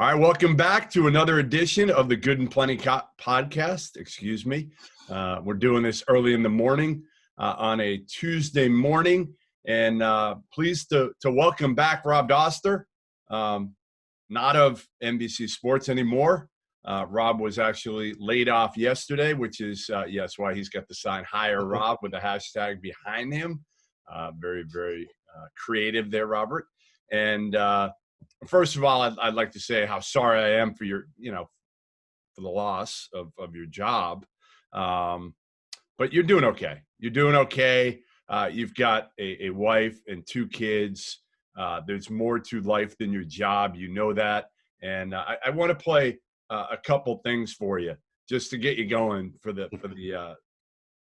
All right, welcome back to another edition of the Good and Plenty podcast. Excuse me. We're doing this early in the morning on a Tuesday morning, and pleased to welcome back Rob Dauster, not of NBC Sports anymore. Rob was actually laid off yesterday, which is, yes, why he's got the sign Hire Rob with the hashtag behind him. Very, very creative there, Robert. And first of all, I'd like to say how sorry I am for your, for the loss of your job. But you're doing okay. You're doing okay. You've got a wife and two kids. There's more to life than your job. You know that. And I want to play a couple things for you just to get you going for the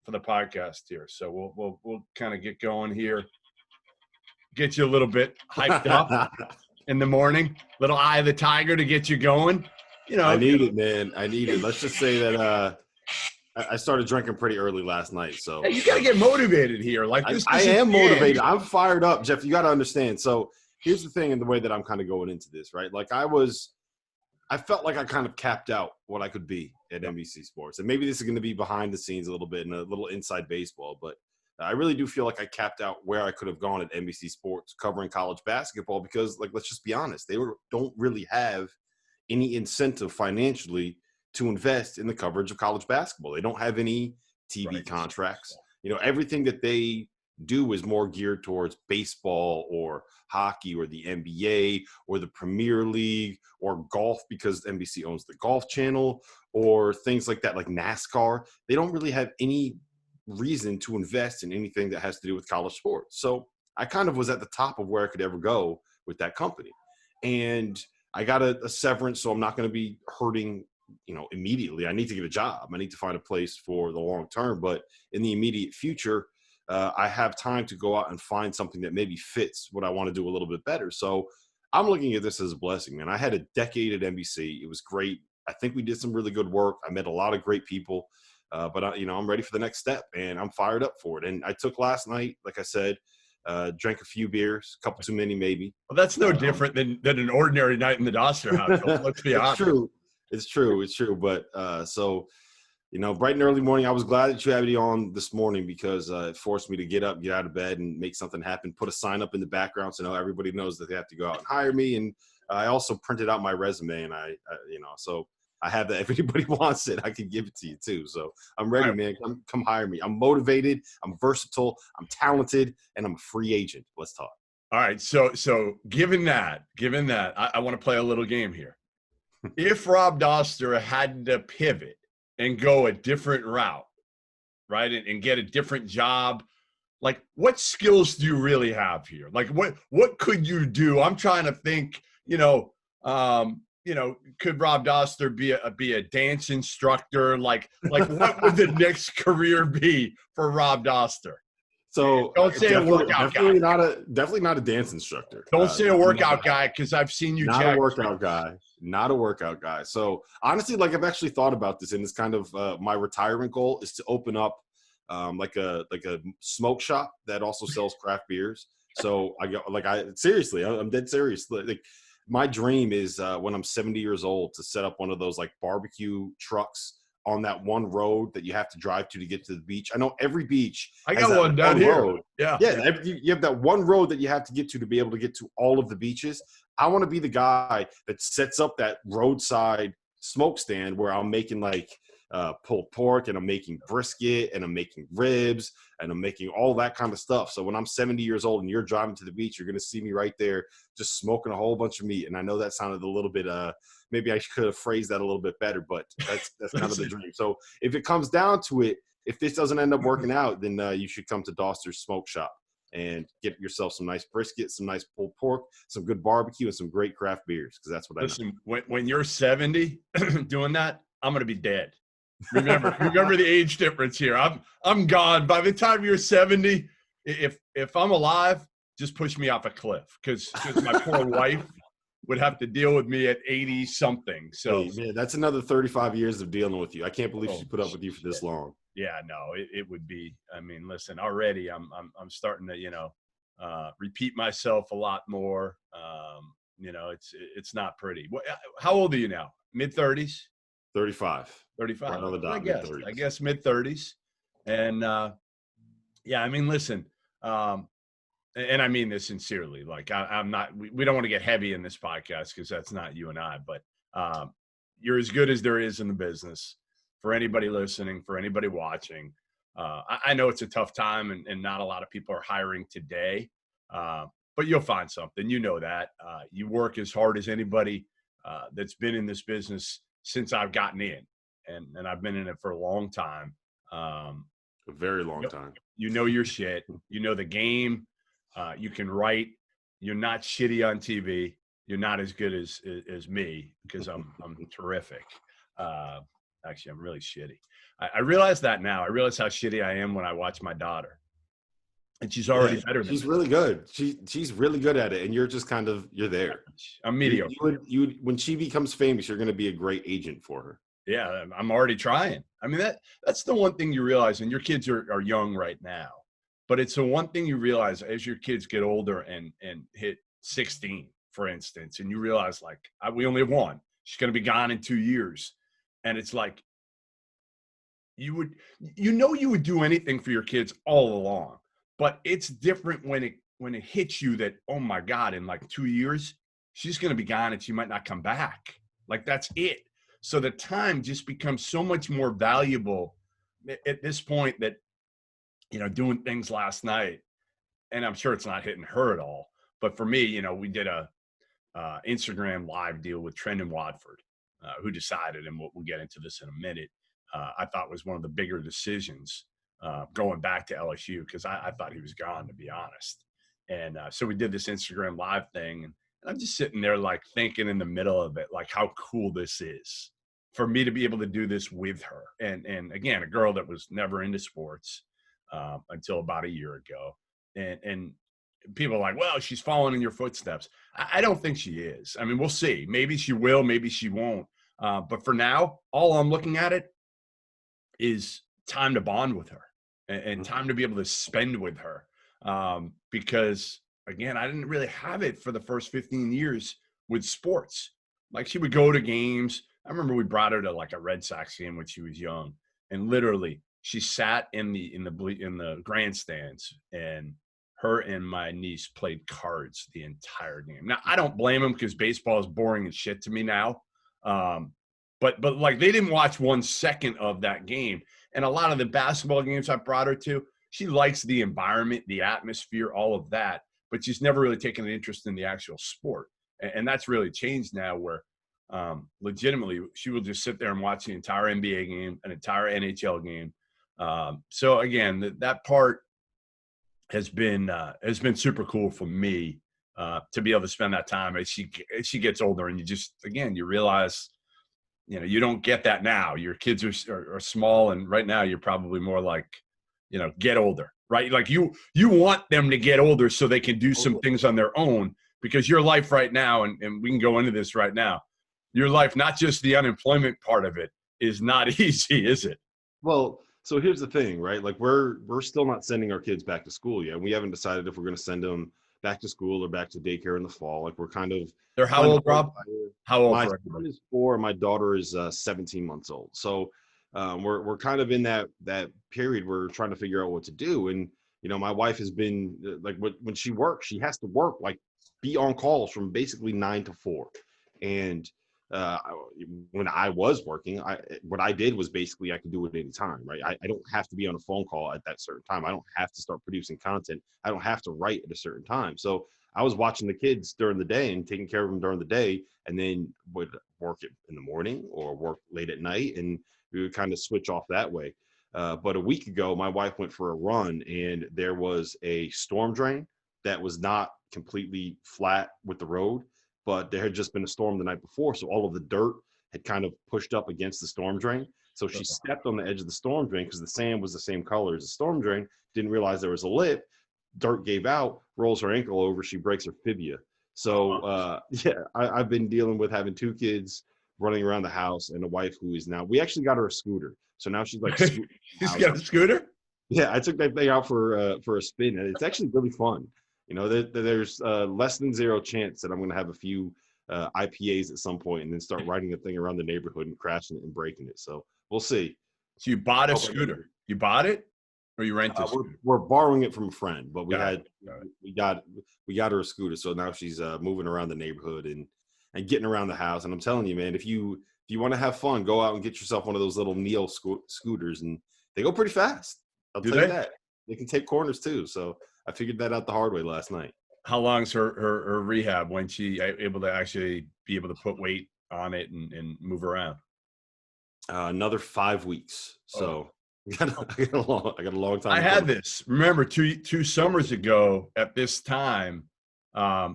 podcast here. So we'll kind of get going here. Get you a little bit hyped up. In the morning, little eye of the tiger to get you going. I need it, man. I need it. Let's just say that I started drinking pretty early last night. So hey, you got to get motivated here. Like this, I am motivated. I'm fired up, Jeff. You got to understand. So here's the thing, and the way that I'm kind of going into this, right? Like I felt like I kind of capped out what I could be at NBC Sports, and maybe this is going to be behind the scenes a little bit and a little inside baseball, but I really do feel like I capped out where I could have gone at NBC Sports covering college basketball because, like, let's just be honest, they don't really have any incentive financially to invest in the coverage of college basketball. They don't have any TV contracts. Everything that they do is more geared towards baseball or hockey or the NBA or the Premier League or golf because NBC owns the Golf Channel or things like that, like NASCAR. They don't really have any reason to invest in anything that has to do with college sports. So I kind of was at the top of where I could ever go with that company. And I got a severance, so I'm not going to be hurting, immediately. I need to get a job. I need to find a place for the long term. But in the immediate future, I have time to go out and find something that maybe fits what I want to do a little bit better. So I'm looking at this as a blessing, man. I had a decade at NBC. It was great. I think we did some really good work. I met a lot of great people. But I'm ready for the next step, and I'm fired up for it. And I took last night, like I said, drank a few beers, a couple too many maybe. Well, that's no different than an ordinary night in the Dauster household. Let's be honest. It's true. But bright and early morning, I was glad that you had me on this morning because it forced me to get up, get out of bed, and make something happen. Put a sign up in the background so everybody knows that they have to go out and hire me. And I also printed out my resume, and so I have that. If anybody wants it, I can give it to you too. So I'm ready, man. Come hire me. I'm motivated. I'm versatile. I'm talented, and I'm a free agent. Let's talk. All right. So given that, I want to play a little game here. If Rob Dauster had to pivot and go a different route, right, and get a different job, like what skills do you really have here? Like what could you do? I'm trying to think. Could Rob Dauster be a dance instructor? Like what would the next career be for Rob Dauster? So don't say a workout guy. Definitely not a dance instructor. Don't say a workout guy because I've seen you. Not a workout guy. So honestly, like I've actually thought about this, and it's kind of my retirement goal is to open up like a smoke shop that also sells craft beers. So I'm dead serious. Like my dream is when I'm 70 years old to set up one of those like barbecue trucks on that one road that you have to drive to get to the beach. I know every beach. I got one down here. Road. Yeah. You have that one road that you have to get to be able to get to all of the beaches. I want to be the guy that sets up that roadside smoke stand where I'm making like pulled pork and I'm making brisket and I'm making ribs and I'm making all that kind of stuff. So when I'm 70 years old and you're driving to the beach, you're going to see me right there just smoking a whole bunch of meat. And I know that sounded a little bit, maybe I could have phrased that a little bit better, but that's kind of the dream. So if it comes down to it, if this doesn't end up working out, then you should come to Dauster's Smoke Shop and get yourself some nice brisket, some nice pulled pork, some good barbecue, and some great craft beers, because that's what I know. When you're 70 doing that, I'm going to be dead. Remember the age difference here. I'm gone. By the time you're 70, if I'm alive, just push me off a cliff because my poor wife would have to deal with me at 80 something. So hey, man, that's another 35 years of dealing with you. I can't believe she put up with you for this long. Yeah, no, it would be. I mean, listen, already I'm starting to repeat myself a lot more. It's not pretty. How old are you now? Mid-30s? 35. 35. Right on the dot, mid-30s. I guess mid-30s. And, yeah, I mean, listen, and I mean this sincerely. Like, I'm not – we don't want to get heavy in this podcast because that's not you and I. But you're as good as there is in the business. For anybody listening, for anybody watching, I know it's a tough time and not a lot of people are hiring today. But you'll find something. You know that. You work as hard as anybody that's been in this business since I've gotten in. And I've been in it for a long time. A very long time. You know your shit. You know the game. You can write. You're not shitty on TV. You're not as good as me because I'm terrific. Actually, I'm really shitty. I realize that now. I realize how shitty I am when I watch my daughter. And she's already better than me. She's really good. She's really good at it, and you're just you're there. I'm mediocre. You when she becomes famous, you're going to be a great agent for her. Yeah, I'm already trying. I mean, that's the one thing you realize, and your kids are young right now, but it's the one thing you realize as your kids get older and hit 16, for instance, and you realize, like, we only have one. She's going to be gone in 2 years. And it's like you would do anything for your kids all along. But it's different when it hits you that, oh, my God, in like 2 years, she's going to be gone and she might not come back. Like, that's it. So the time just becomes so much more valuable at this point that, doing things last night, and I'm sure it's not hitting her at all. But for me, we did a Instagram live deal with Trendon Watford, who decided, and we'll get into this in a minute, I thought was one of the bigger decisions going back to LSU because I thought he was gone, to be honest. And so we did this Instagram live thing, and I'm just sitting there like thinking in the middle of it, like how cool this is for me to be able to do this with her. And again, a girl that was never into sports until about a year ago. And people are like, well, she's following in your footsteps. I don't think she is. I mean, we'll see. Maybe she will, maybe she won't. But for now, all I'm looking at it is time to bond with her and time to be able to spend with her. Because, again, I didn't really have it for the first 15 years with sports. Like, she would go to games. I remember we brought her to, like, a Red Sox game when she was young. And literally, she sat in the grandstands, and her and my niece played cards the entire game. Now, I don't blame them because baseball is boring as shit to me now. But like, they didn't watch 1 second of that game. And a lot of the basketball games I brought her to, she likes the environment, the atmosphere, all of that, but she's never really taken an interest in the actual sport. And that's really changed now where legitimately she will just sit there and watch the entire NBA game, an entire NHL game. So again, that part has been super cool for me to be able to spend that time as she gets older. And you realize, you don't get that now. Your kids are small, and right now you're probably more like, get older, right? Like you want them to get older so they can do some things on their own, because your life right now, and we can go into this right now, your life, not just the unemployment part of it, is not easy, is it? Well, so here's the thing, right? Like we're still not sending our kids back to school yet. We haven't decided if we're going to send them back to school or back to daycare in the fall. Like we're kind of. They're how old, Rob? How old? My son is 4, and my daughter is 17 months old. So we're kind of in that period where we're trying to figure out what to do. And my wife has been like, when she works, she has to work, like, be on calls from basically 9 to 4. And when I was working, what I did was basically I could do it any time, right? I don't have to be on a phone call at that certain time. I don't have to start producing content. I don't have to write at a certain time. So I was watching the kids during the day and taking care of them during the day, and then would work in the morning or work late at night, and we would kind of switch off that way. But a week ago, my wife went for a run, and there was a storm drain that was not completely flat with the road, but there had just been a storm the night before, so all of the dirt had kind of pushed up against the storm drain. So she stepped on the edge of the storm drain because the sand was the same color as the storm drain, didn't realize there was a lip, dirt gave out, rolls her ankle over, she breaks her fibula. So, I've been dealing with having 2 kids running around the house and a wife who is now – we actually got her a scooter. So now she's like – She's got a scooter? Yeah, I took that thing out for a spin, and it's actually really fun. There's less than zero chance that I'm going to have a few IPAs at some point and then start riding the thing around the neighborhood and crashing it and breaking it. So we'll see. So you bought a scooter. You bought it, or you rented a scooter? We're borrowing it from a friend, but we got her a scooter. So now she's moving around the neighborhood and getting around the house. And I'm telling you, man, if you want to have fun, go out and get yourself one of those little Neo scooters, and they go pretty fast. I'll tell you that. They can take corners too. So I figured that out the hard way last night. How long's her rehab when she able to actually be able to put weight on it and move around? Another 5 weeks. So I got a long time. I had this. Remember, two summers ago at this time, right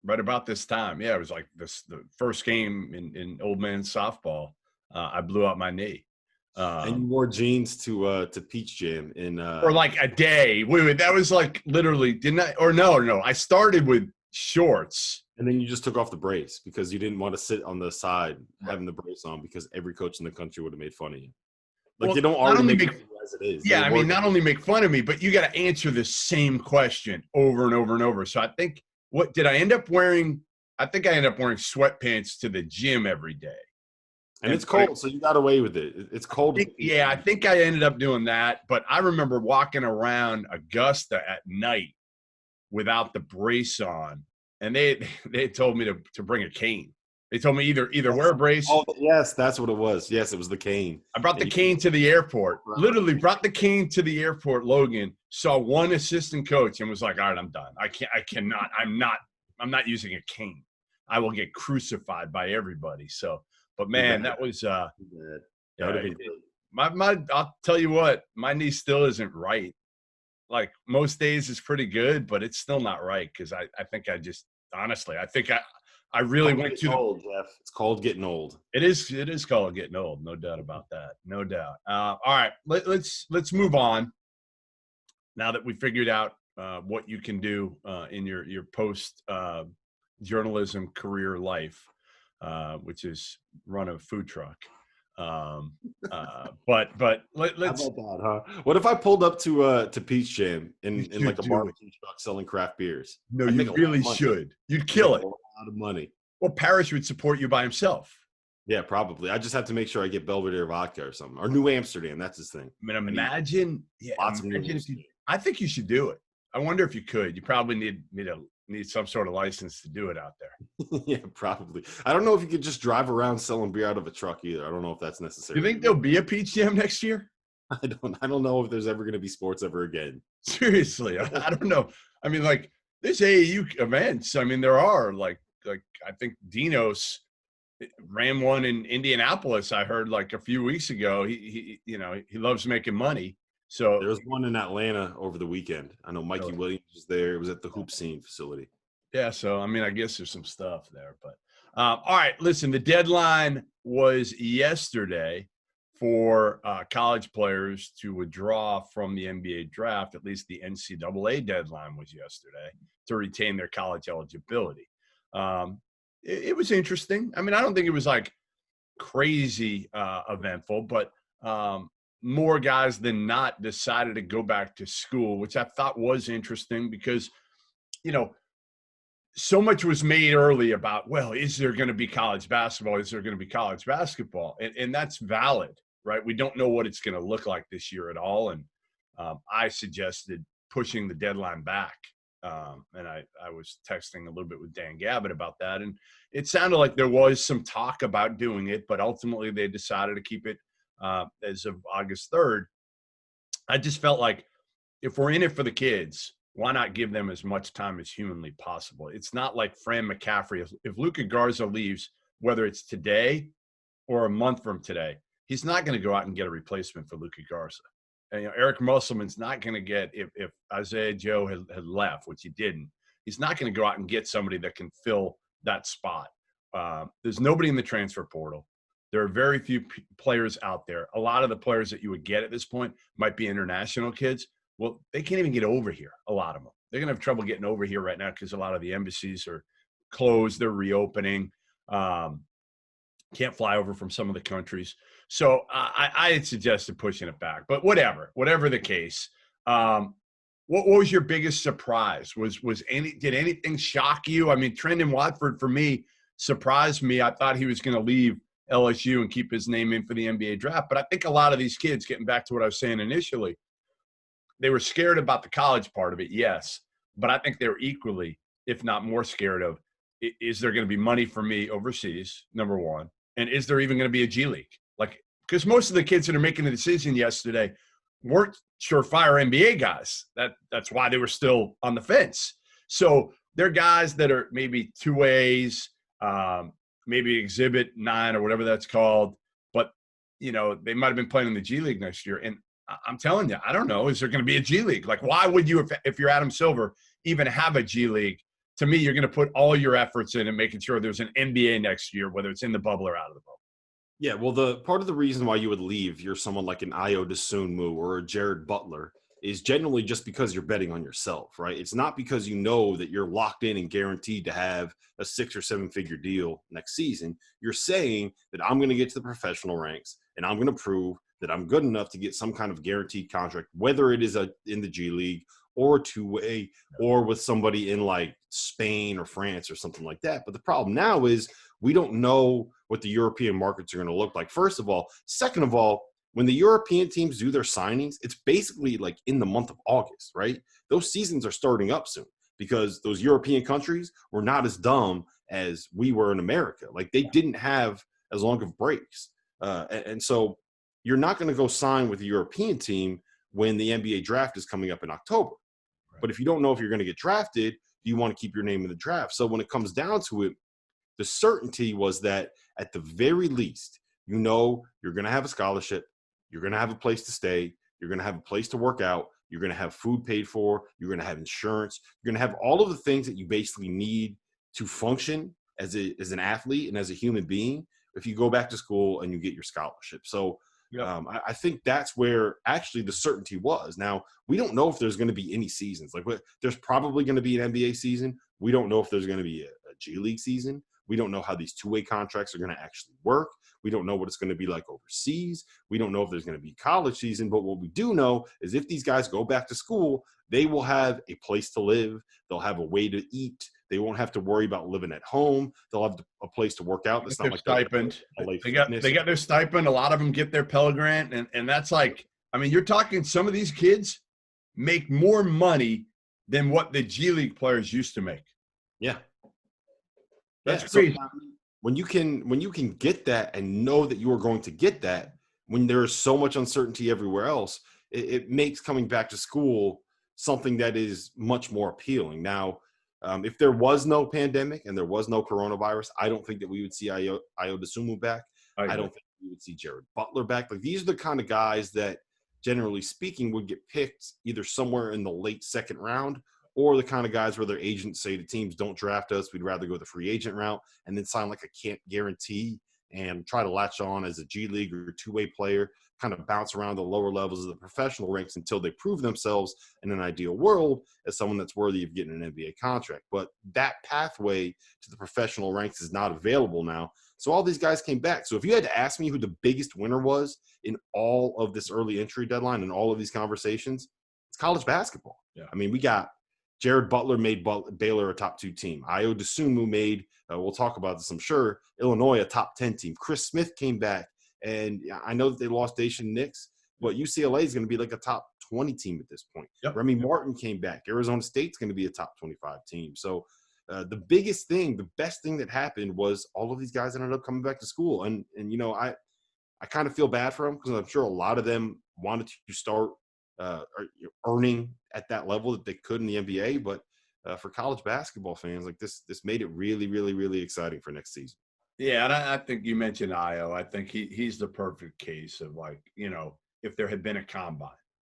about this time. Yeah, it was like the first game in old man softball. I blew out my knee. And you wore jeans to Peach Jam for like a day. Wait, that was like literally, didn't I? Or no. I started with shorts. And then you just took off the brace because you didn't want to sit on the side having the brace on because every coach in the country would have made fun of you. Like, they don't already make fun of you as it is. Yeah, I mean, not only make fun of me, but you got to answer the same question over and over and over. So I think, what did I end up wearing? I think I ended up wearing sweatpants to the gym every day. And it's cold, so you got away with it. It's cold. I think I ended up doing that. But I remember walking around Augusta at night without the brace on. And they told me to bring a cane. They told me either wear a brace. Oh, yes, that's what it was. Yes, it was the cane. I brought the cane to the airport. Literally brought the cane to the airport, Logan. Saw one assistant coach and was like, all right, I'm done. I'm not using a cane. I will get crucified by everybody. So, but man, that was that would have been good. I'll tell you what, my knee still isn't right. Like most days is pretty good, but it's still not right because I think I just honestly I really went to old, Jeff. It's called getting old. It is called getting old, no doubt about that. No doubt. All right, let's move on. Now that we figured out what you can do in your post journalism career life, which is run a food truck. But let's. How about that, huh? What if I pulled up to Peach Jam in like a barbecue truck selling craft beers? No, you really should. You'd kill it. A lot of money. Well, Parrish would support you by himself. Yeah, probably. I just have to make sure I get Belvedere vodka or something, or New Amsterdam. That's his thing. I mean, imagine. I think you should do it. I wonder if you could. You probably need some sort of license to do it out there. Yeah, probably. I don't know if you could just drive around selling beer out of a truck either. I don't know if that's necessary. You think there'll be a Peach Jam next year? I don't know if there's ever going to be sports ever again. Seriously, I don't know. I mean, like there's AAU events. I mean, there are like I think Dinos ran one in Indianapolis. I heard like a few weeks ago. He loves making money. So there was one in Atlanta over the weekend. I know Mikey Williams was there. It was at the Hoop Scene facility. Yeah, so I mean, I guess there's some stuff there. But all right, listen. The deadline was yesterday for college players to withdraw from the NBA draft. At least the NCAA deadline was yesterday to retain their college eligibility. It was interesting. I mean, I don't think it was like crazy eventful, but more guys than not decided to go back to school, which I thought was interesting because, so much was made early about, well, is there going to be college basketball? Is there going to be college basketball? And that's valid, right? We don't know what it's going to look like this year at all. And I suggested pushing the deadline back. And I was texting a little bit with Dan Gabbett about that. And it sounded like there was some talk about doing it, but ultimately they decided to keep it as of August 3rd. I just felt like if we're in it for the kids, why not give them as much time as humanly possible? It's not like Fran McCaffrey. If Luka Garza leaves, whether it's today or a month from today, he's not going to go out and get a replacement for Luka Garza. And, Eric Musselman's not going to get, if Isaiah Joe had left, which he didn't, he's not going to go out and get somebody that can fill that spot. There's nobody in the transfer portal. There are very few players out there. A lot of the players that you would get at this point might be international kids. Well, they can't even get over here, a lot of them. They're going to have trouble getting over here right now because a lot of the embassies are closed. They're reopening. Can't fly over from some of the countries. So I had suggested pushing it back. But whatever the case, What was your biggest surprise? Did anything shock you? I mean, Trendon Watford, for me, surprised me. I thought he was going to leave LSU and keep his name in for the NBA draft. But I think a lot of these kids, getting back to what I was saying initially, they were scared about the college part of it, yes. But I think they were equally, if not more scared of, is there going to be money for me overseas, number one? And is there even going to be a G League? Like, because most of the kids that are making the decision yesterday weren't surefire NBA guys. That's why they were still on the fence. So they're guys that are maybe 2As, maybe Exhibit 9 or whatever that's called. But, you know, they might have been playing in the G League next year. And I'm telling you, I don't know. Is there going to be a G League? Like, why would you, if you're Adam Silver, even have a G League? To me, you're going to put all your efforts in and making sure there's an NBA next year, whether it's in the bubble or out of the bubble. Yeah, well, the part of the reason why you would leave, you're someone like an Io DeSunmu or a Jared Butler, is generally just because you're betting on yourself, right? It's not because you know that you're locked in and guaranteed to have a 6 or 7 figure deal next season. You're saying that I'm going to get to the professional ranks and I'm going to prove that I'm good enough to get some kind of guaranteed contract, whether it is in the G League or a 2-way or with somebody in like Spain or France or something like that. But the problem now is we don't know what the European markets are going to look like, first of all. Second of all, when the European teams do their signings, it's basically like in the month of August, right? Those seasons are starting up soon because those European countries were not as dumb as we were in America. Like they didn't have as long of breaks. And so you're not going to go sign with a European team when the NBA draft is coming up in October. Right. But if you don't know if you're going to get drafted, you want to keep your name in the draft. So when it comes down to it, the certainty was that at the very least, you know, you're going to have a scholarship, you're going to have a place to stay, you're going to have a place to work out, you're going to have food paid for, you're going to have insurance, you're going to have all of the things that you basically need to function as an athlete and as a human being if you go back to school and you get your scholarship. So I think that's where actually the certainty was. Now, we don't know if there's going to be any seasons. Like, there's probably going to be an NBA season. We don't know if there's going to be a G League season. We don't know how these 2-way contracts are going to actually work. We don't know what it's going to be like overseas. We don't know if there's going to be college season. But what we do know is if these guys go back to school, they will have a place to live. They'll have a way to eat. They won't have to worry about living at home. They'll have a place to work out. It's not like stipend. They got their stipend. A lot of them get their Pell Grant. And that's like, I mean, you're talking some of these kids make more money than what the G League players used to make. Yeah. That's crazy. So, when you can get that and know that you are going to get that, when there is so much uncertainty everywhere else, it makes coming back to school something that is much more appealing. Now, if there was no pandemic and there was no coronavirus, I don't think that we would see Io DeSunmu back. I don't think we would see Jared Butler back. Like, these are the kind of guys that, generally speaking, would get picked either somewhere in the late second round, or the kind of guys where their agents say to teams, don't draft us, we'd rather go the free agent route, and then sign like a can't guarantee and try to latch on as a G League or 2-way player, kind of bounce around the lower levels of the professional ranks until they prove themselves in an ideal world as someone that's worthy of getting an NBA contract. But that pathway to the professional ranks is not available now. So all these guys came back. So if you had to ask me who the biggest winner was in all of this early entry deadline and all of these conversations, it's college basketball. Yeah. I mean, we got Jared Butler made Baylor a top 2 team. Io DeSunmu made, we'll talk about this, I'm sure, Illinois a top 10 team. Chris Smith came back, and I know that they lost Dacian Nix, but UCLA is going to be like a top 20 team at this point. Yep. Remy Martin came back. Arizona State's going to be a top 25 team. So the biggest thing, the best thing that happened was all of these guys ended up coming back to school. And you know, I kind of feel bad for them because I'm sure a lot of them wanted to start earning at that level that they could in the NBA. But for college basketball fans, like this made it really, really, really exciting for next season. Yeah, and I think you mentioned Io. I think he's the perfect case of, like, you know, if there had been a combine,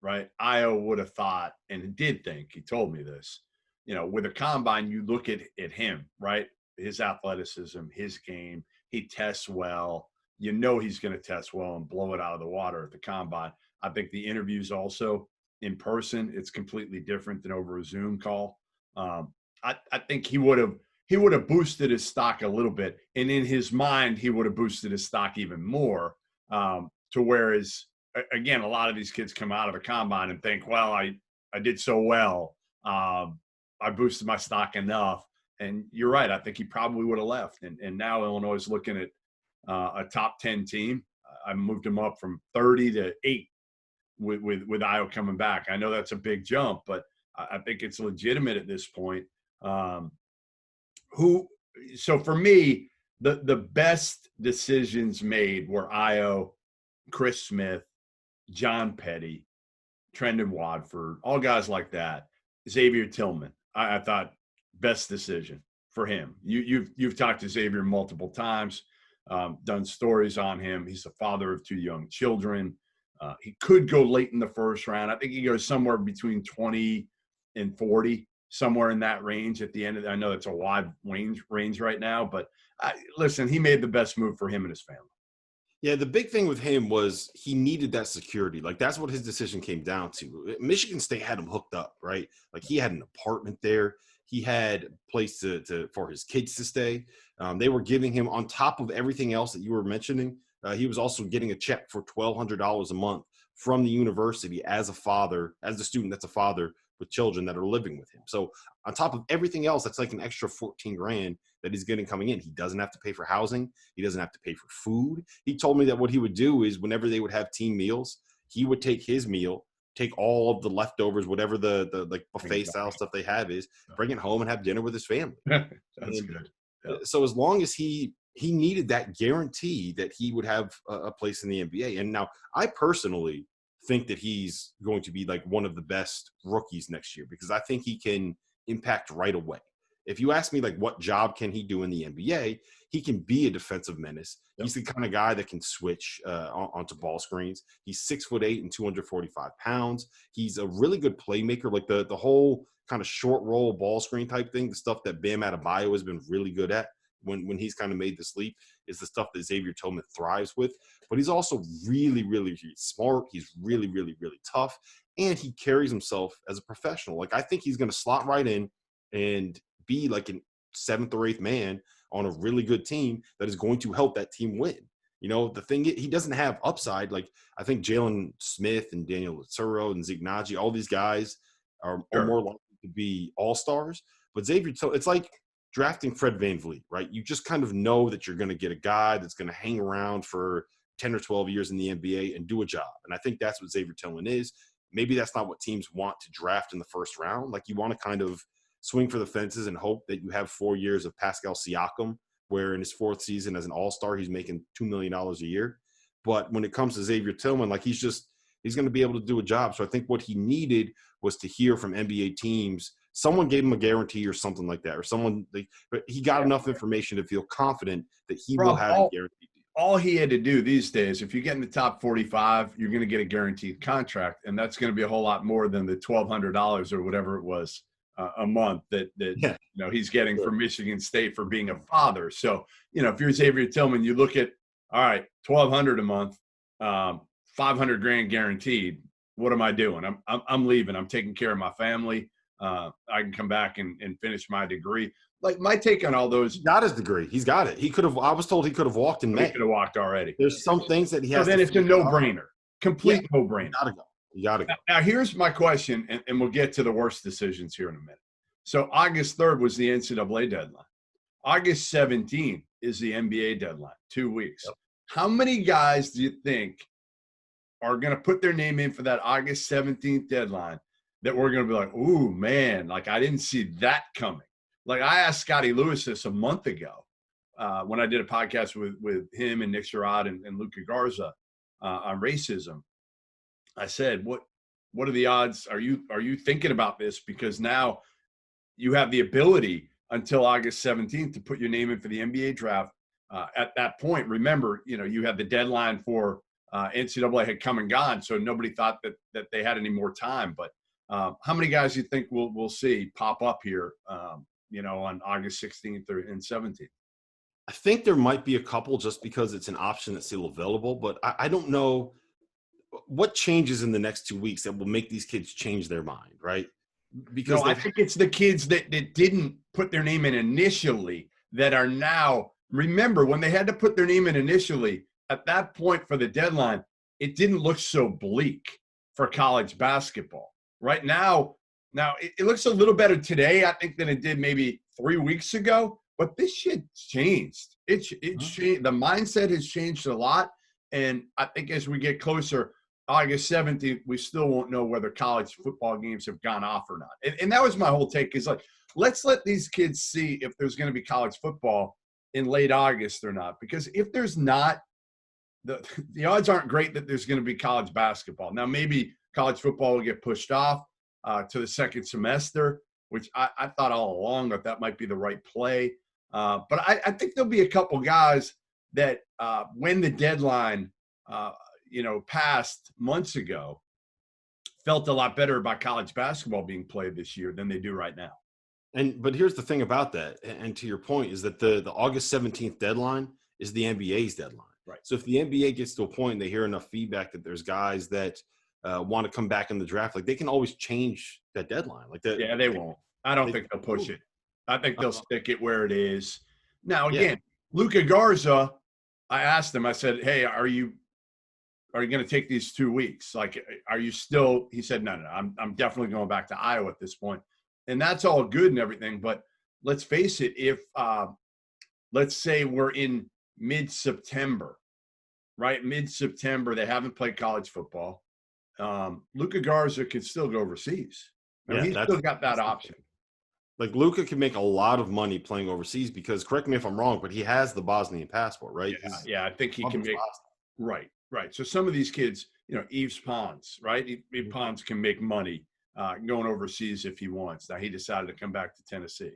right? Io would have thought, and did think, he told me this, you know, with a combine, you look at him, right? His athleticism, his game, he tests well. You know he's going to test well and blow it out of the water at the combine. I think the interviews also in person, it's completely different than over a Zoom call. I think he would have boosted his stock a little bit, and in his mind, he would have boosted his stock even more. To whereas, again, a lot of these kids come out of the combine and think, well, I did so well. I boosted my stock enough. And you're right. I think he probably would have left. And now Illinois is looking at a top 10 team. I moved him up from 30 to 8 with Iowa coming back. I know that's a big jump, but I think it's legitimate at this point. So for me, the best decisions made were Io, Chris Smith, John Petty, Trendon Watford, all guys like that. Xavier Tillman, I thought best decision for him. You've talked to Xavier multiple times, done stories on him. He's the father of 2 young children. He could go late in the first round. I think he goes somewhere between 20 and 40, somewhere in that range at the end of I know it's a wide range right now, but listen, he made the best move for him and his family. Yeah, the big thing with him was he needed that security. Like, that's what his decision came down to. Michigan State had him hooked up, right? Like, he had an apartment there. He had a place for his kids to stay. They were giving him, on top of everything else that you were mentioning, he was also getting a check for $1,200 a month from the university as a father, as the student that's a father with children that are living with him. So on top of everything else, that's like an extra $14,000 that he's getting coming in. He doesn't have to pay for housing. He doesn't have to pay for food. He told me that what he would do is whenever they would have team meals, he would take his meal, take all of the leftovers, whatever the like buffet style stuff they have is, bring it home and have dinner with his family. That's good. Yeah. So as long as he needed that guarantee that he would have a place in the NBA. And now I personally think that he's going to be like one of the best rookies next year because I think he can impact right away. If you ask me, like, what job can he do in the NBA, he can be a defensive menace. Yep. He's the kind of guy that can switch onto ball screens. He's 6'8" and 245 pounds. He's a really good playmaker. Like the whole kind of short roll ball screen type thing, the stuff that Bam Adebayo has been really good at when he's kind of made this leap is the stuff that Xavier Tillman thrives with. But he's also really, really smart. He's really, really, really tough. And he carries himself as a professional. Like, I think he's going to slot right in and be like a 7th or 8th man on a really good team that is going to help that team win. You know, the thing, he doesn't have upside. Like, I think Jalen Smith and Daniel Lazzaro and Zeke Naji, all these guys are more likely to be all-stars. But Xavier, so it's like drafting Fred VanVleet, right? You just kind of know that you're going to get a guy that's going to hang around for 10 or 12 years in the NBA and do a job. And I think that's what Xavier Tillman is. Maybe that's not what teams want to draft in the first round. Like, you want to kind of swing for the fences and hope that you have 4 years of Pascal Siakam, where in his 4th season as an all-star, he's making $2 million a year. But when it comes to Xavier Tillman, like, he's going to be able to do a job. So I think what he needed was to hear from NBA teams. Someone gave him a guarantee or something like that, or but he got enough information to feel confident that he will have a guarantee. All he had to do these days, if you get in the top 45, you're going to get a guaranteed contract, and that's going to be a whole lot more than the $1,200 or whatever it was a month that you know he's getting from Michigan State for being a father. So, you know, if you're Xavier Tillman, you look at, all right, $1,200 a month, $500,000 guaranteed. What am I doing? I'm leaving. I'm taking care of my family. I can come back and finish my degree. Like, my take on all those. He got his degree. He's got it. He could have. I was told he could have walked in May. He could have walked already. There's some things that he has. So then it's a no-brainer. Complete no-brainer. You gotta go. You gotta go. Now here's my question, and we'll get to the worst decisions here in a minute. So August 3rd was the NCAA deadline. August 17th is the NBA deadline. 2 weeks. Yep. How many guys do you think are going to put their name in for that August 17th deadline that we're going to be like, ooh, man, like, I didn't see that coming? Like, I asked Scotty Lewis this a month ago when I did a podcast with him and Nick Sherrod and Luka Garza on racism. I said, what are the odds? Are you thinking about this? Because now you have the ability until August 17th to put your name in for the NBA draft. At that point, remember, you know, you had the deadline for NCAA had come and gone, so nobody thought that they had any more time. But how many guys do you think we'll see pop up here, you know, on August 16th and 17th? I think there might be a couple just because it's an option that's still available, but I don't know what changes in the next 2 weeks that will make these kids change their mind, right? Because I think it's the kids that didn't put their name in initially that are now – remember, when they had to put their name in initially, at that point for the deadline, it didn't look so bleak for college basketball. right now it looks a little better today, I think, than it did maybe 3 weeks ago. But this shit's changed. It's changed. The mindset has changed a lot. And I think as we get closer, August 17th, we still won't know whether college football games have gone off or not. And that was my whole take, is like, let's let these kids see if there's going to be college football in late August or not. Because if there's not, the odds aren't great that there's going to be college basketball. Now, maybe college football will get pushed off to the second semester, which I thought all along that might be the right play. But I think there'll be a couple guys that when the deadline, passed months ago, felt a lot better about college basketball being played this year than they do right now. But here's the thing about that, and to your point, is that the August 17th deadline is the NBA's deadline. Right. So if the NBA gets to a point and they hear enough feedback that there's guys that want to come back in the draft, like, they can always change that deadline. Like that. Yeah, they won't. I don't think they'll push it. I think they'll stick it where it is. Now, again, Luka Garza, I asked him, I said, hey, are you going to take these 2 weeks? Like, are you still – he said, no, I'm definitely going back to Iowa at this point. And that's all good and everything. But let's face it, if let's say we're in mid-September, right? Mid-September, they haven't played college football. Luka Garza can still go overseas. He's still got that option. Like, Luka can make a lot of money playing overseas because, correct me if I'm wrong, but he has the Bosnian passport, right? Yeah, I think he can make – right. So some of these kids, Yves Pons, right? Yves Pons can make money going overseas if he wants. Now, he decided to come back to Tennessee.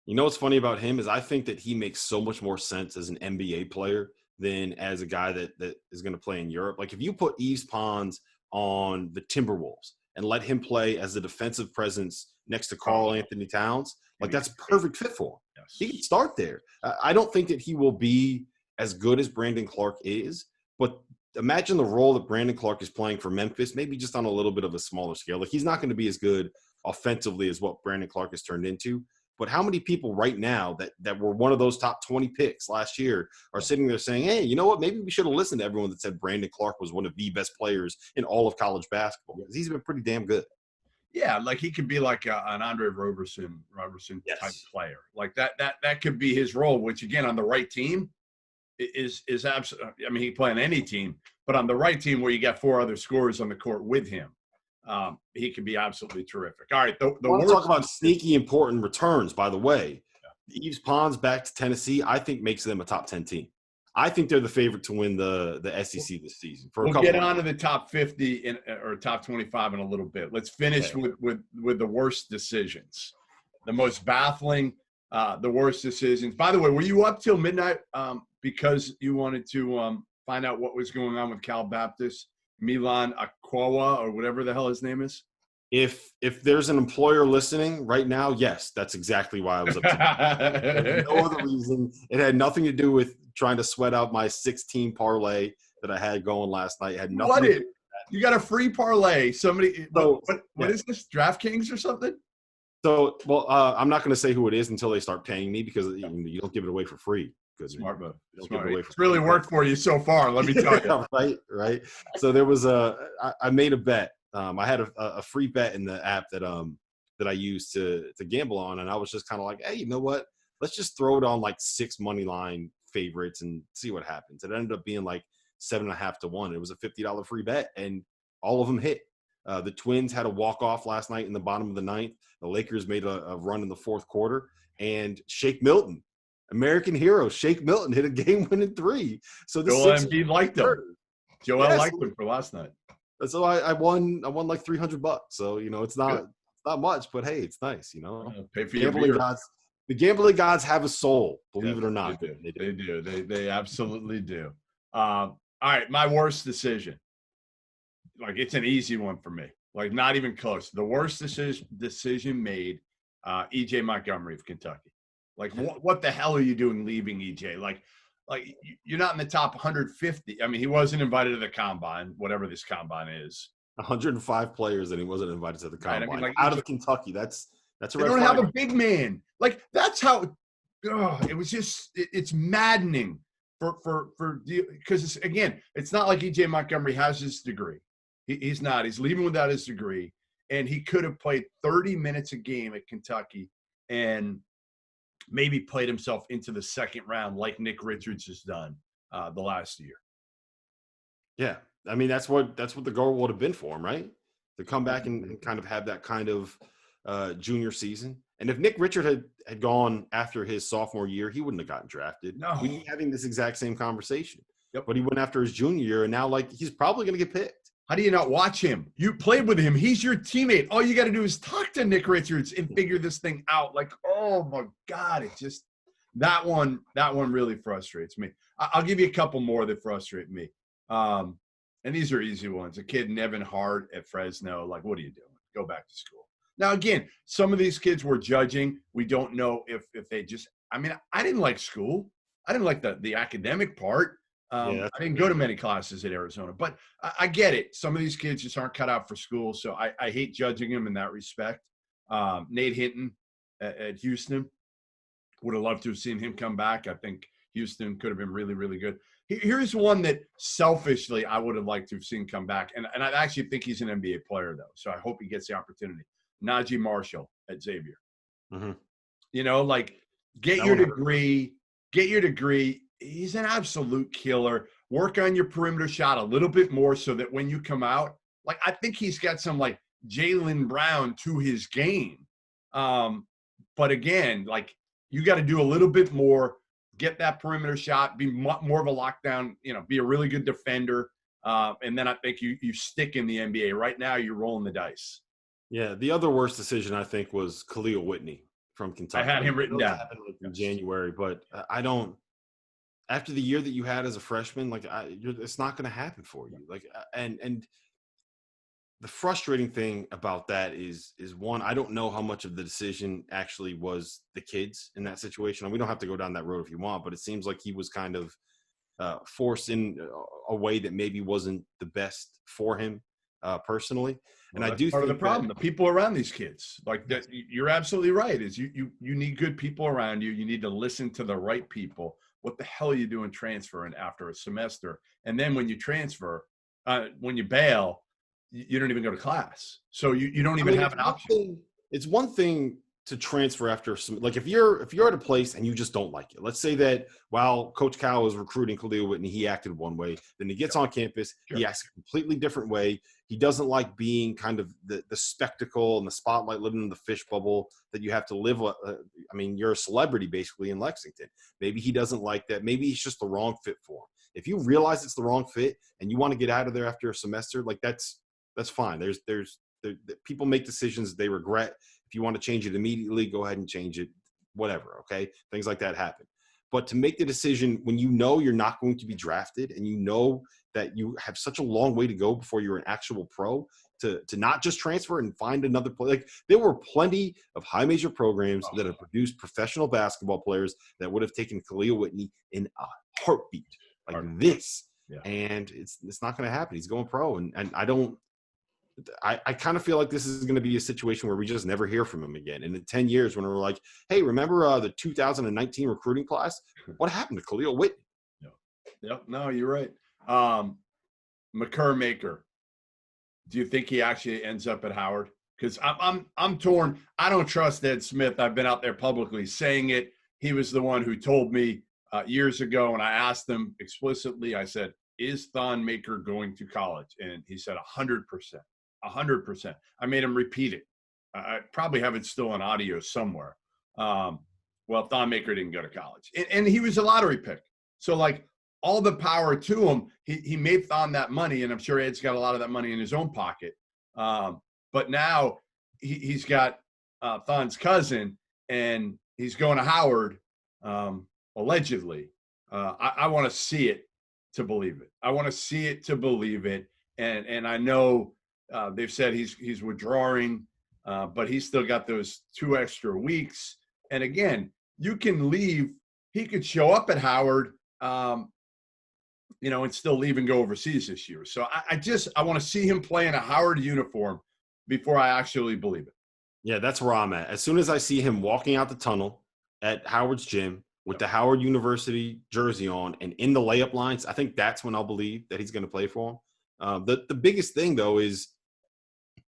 You know what's funny about him is I think that he makes so much more sense as an NBA player than as a guy that is going to play in Europe. Like, if you put Yves Pons on the Timberwolves and let him play as a defensive presence next to Karl Anthony Towns, like, that's a perfect fit for him. Yes. He can start there. I don't think that he will be as good as Brandon Clark is, but imagine the role that Brandon Clark is playing for Memphis, maybe just on a little bit of a smaller scale. Like, he's not going to be as good offensively as what Brandon Clark has turned into. But how many people right now that were one of those top 20 picks last year are sitting there saying, hey, you know what, maybe we should have listened to everyone that said Brandon Clark was one of the best players in all of college basketball, because he's been pretty damn good. Yeah, like, he could be like an Andre Roberson type player. Like, that could be his role, which, again, on the right team is absolutely – I mean, he can play on any team, but on the right team where you got 4 other scorers on the court with him, he can be absolutely terrific. All right, I want to talk about sneaky important returns, by the way. Yeah. Yves Pons back to Tennessee, I think, makes them a top 10 team. I think they're the favorite to win the SEC this season. We'll get on to the top 50 or top 25 in a little bit. Let's finish with the worst decisions, the most baffling, the worst decisions. By the way, were you up till midnight because you wanted to find out what was going on with Cal Baptist, Milan Akwawa, or whatever the hell his name is? If there's an employer listening right now, yes, that's exactly why I was up to no other reason. It had nothing to do with trying to sweat out my 16 parlay that I had going last night. It had nothing to do with that. You got a free parlay. Somebody, what is this, DraftKings or something? So, I'm not going to say who it is until they start paying me, because you don't give it away for free. Smart move. It's really worked for you so far, let me tell you. Right. So there was I made a bet. I had a free bet in the app that I used to gamble on, and I was just kind of like, hey, you know what? Let's just throw it on like 6 money line favorites and see what happens. It ended up being like 7.5 to 1. It was a $50 free bet, and all of them hit. The Twins had a walk-off last night in the bottom of the 9th. The Lakers made a run in the 4th quarter, and Shake Milton, American hero, Shake Milton, hit a game-winning 3. So the Joel Embiid liked him. Joel liked him for last night. So I won like $300. So, it's not much, but hey, it's nice, Pay for your beer. The gambling gods have a soul, believe it or not. They do. They absolutely do. All right, my worst decision. Like, it's an easy one for me. Like, not even close. The worst decision made, E.J. Montgomery of Kentucky. Like, what the hell are you doing leaving E.J.? Like you're not in the top 150. I mean, he wasn't invited to the combine, whatever this combine is. 105 players, and he wasn't invited to the combine. Right? I mean, out of Kentucky. That's a they don't have a big man. Like, that's how. It was just. It's maddening because again, it's not like E.J. Montgomery has his degree. He's not. He's leaving without his degree. and he could have played 30 minutes a game at Kentucky and maybe played himself into the second round like Nick Richards has done the last year. Yeah. I mean, that's what the goal would have been for him, right? To come back and kind of have that kind of junior season. And if Nick Richard had gone after his sophomore year, he wouldn't have gotten drafted. No. We'd be having this exact same conversation. Yep. But he went after his junior year, and now, like, he's probably going to get picked. How do you not watch him? You played with him. He's your teammate. All you got to do is talk to Nick Richards and figure this thing out. Like, oh my God, it just that one really frustrates me. I'll give you a couple more that frustrate me. And these are easy ones. A kid, Nevin Hart at Fresno. Like, what are you doing? Go back to school. Now, again, some of these kids we're judging. We don't know if they just. I mean, I didn't like school. I didn't like the academic part. I didn't go to many classes at Arizona, but I get it. Some of these kids just aren't cut out for school, so I hate judging them in that respect. Nate Hinton at Houston, would have loved to have seen him come back. I think Houston could have been really, really good. Here's one that selfishly I would have liked to have seen come back, and I actually think he's an NBA player, though, so I hope he gets the opportunity. Naji Marshall at Xavier. Mm-hmm. You know, like, get your degree. He's an absolute killer. Work on your perimeter shot a little bit more so that when you come out, like, I think he's got some, like, Jaylen Brown to his game. But again, like, you got to do a little bit more, get that perimeter shot, be more of a lockdown, be a really good defender. And then I think you stick in the NBA. Right now, you're rolling the dice. Yeah, the other worst decision, I think, was Khalil Whitney from Kentucky. I had him written down. Happened in January, but I don't. After the year that you had as a freshman, like, it's not going to happen for you. Like, and the frustrating thing about that is one, I don't know how much of the decision actually was the kids in that situation. And we don't have to go down that road if you want, but it seems like he was kind of forced in a way that maybe wasn't the best for him personally. Well, and I do part think of the problem, the people around these kids, like that, you're absolutely right. Is you need good people around you. You need to listen to the right people. What the hell are you doing transferring after a semester? And then when you transfer, when you bail, you don't even go to class. So you don't even have an option. It's one thing to transfer after some, like, if you're at a place and you just don't like it. Let's say that while Coach Cal was recruiting Khalil Whitney, he acted one way. Then he gets on campus, he acts a completely different way. He doesn't like being kind of the spectacle and the spotlight, living in the fish bubble that you have to live. I mean, you're a celebrity basically in Lexington. Maybe he doesn't like that. Maybe he's just the wrong fit for him. If you realize it's the wrong fit and you want to get out of there after a semester, like, that's fine. There's people make decisions they regret. If you want to change it immediately, go ahead and change it, whatever. Okay. Things like that happen. But to make the decision when you know you're not going to be drafted and you know that you have such a long way to go before you're an actual pro, to not just transfer and find another play. Like, there were plenty of high major programs that have produced professional basketball players that would have taken Khalil Whitney in a heartbeat like this. Yeah. And it's not going to happen. He's going pro. And I kind of feel like this is going to be a situation where we just never hear from him again. And in 10 years, when we're like, hey, remember the 2019 recruiting class? What happened to Khalil Whitney? Yep. No, you're right. McCurr Maker. Do you think he actually ends up at Howard? Because I'm torn. I don't trust Ed Smith. I've been out there publicly saying it. He was the one who told me years ago, and I asked him explicitly, I said, is Thon Maker going to college? And he said 100%. 100%. I made him repeat it. I probably have it still on audio somewhere. Well, Thon Maker didn't go to college. And he was a lottery pick. So, like, all the power to him. He made Thon that money, and I'm sure Ed's got a lot of that money in his own pocket. But now he's got Thon's cousin, and he's going to Howard, allegedly. I want to see it to believe it. I want to see it to believe it. And I know they've said he's withdrawing, but he's still got those 2 extra weeks. And again, you can leave. He could show up at Howard, and still leave and go overseas this year. So I want to see him play in a Howard uniform before I actually believe it. Yeah, that's where I'm at. As soon as I see him walking out the tunnel at Howard's gym with the Howard University jersey on and in the layup lines, I think that's when I'll believe that he's going to play for him. The biggest thing, though, is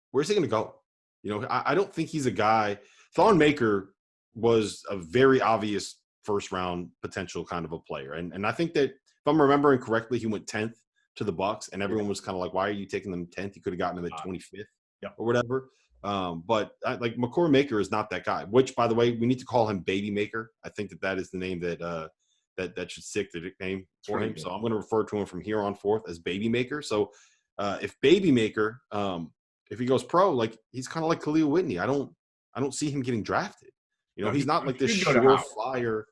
where's he going to go? You know, I don't think he's a guy. Thon Maker was a very obvious first-round potential kind of a player. And I think that, if I'm remembering correctly, he went 10th to the Bucks, and everyone was kind of like, why are you taking them 10th? You could have gotten him at 25th or whatever. But like McCord Maker is not that guy, which, by the way, we need to call him Baby Maker. I think that is the name that that should stick the nickname for him. So I'm going to refer to him from here on forth as Baby Maker. So if Baby Maker, if he goes pro, like he's kind of like Khalil Whitney. I don't see him getting drafted. You know, he's not like this surefire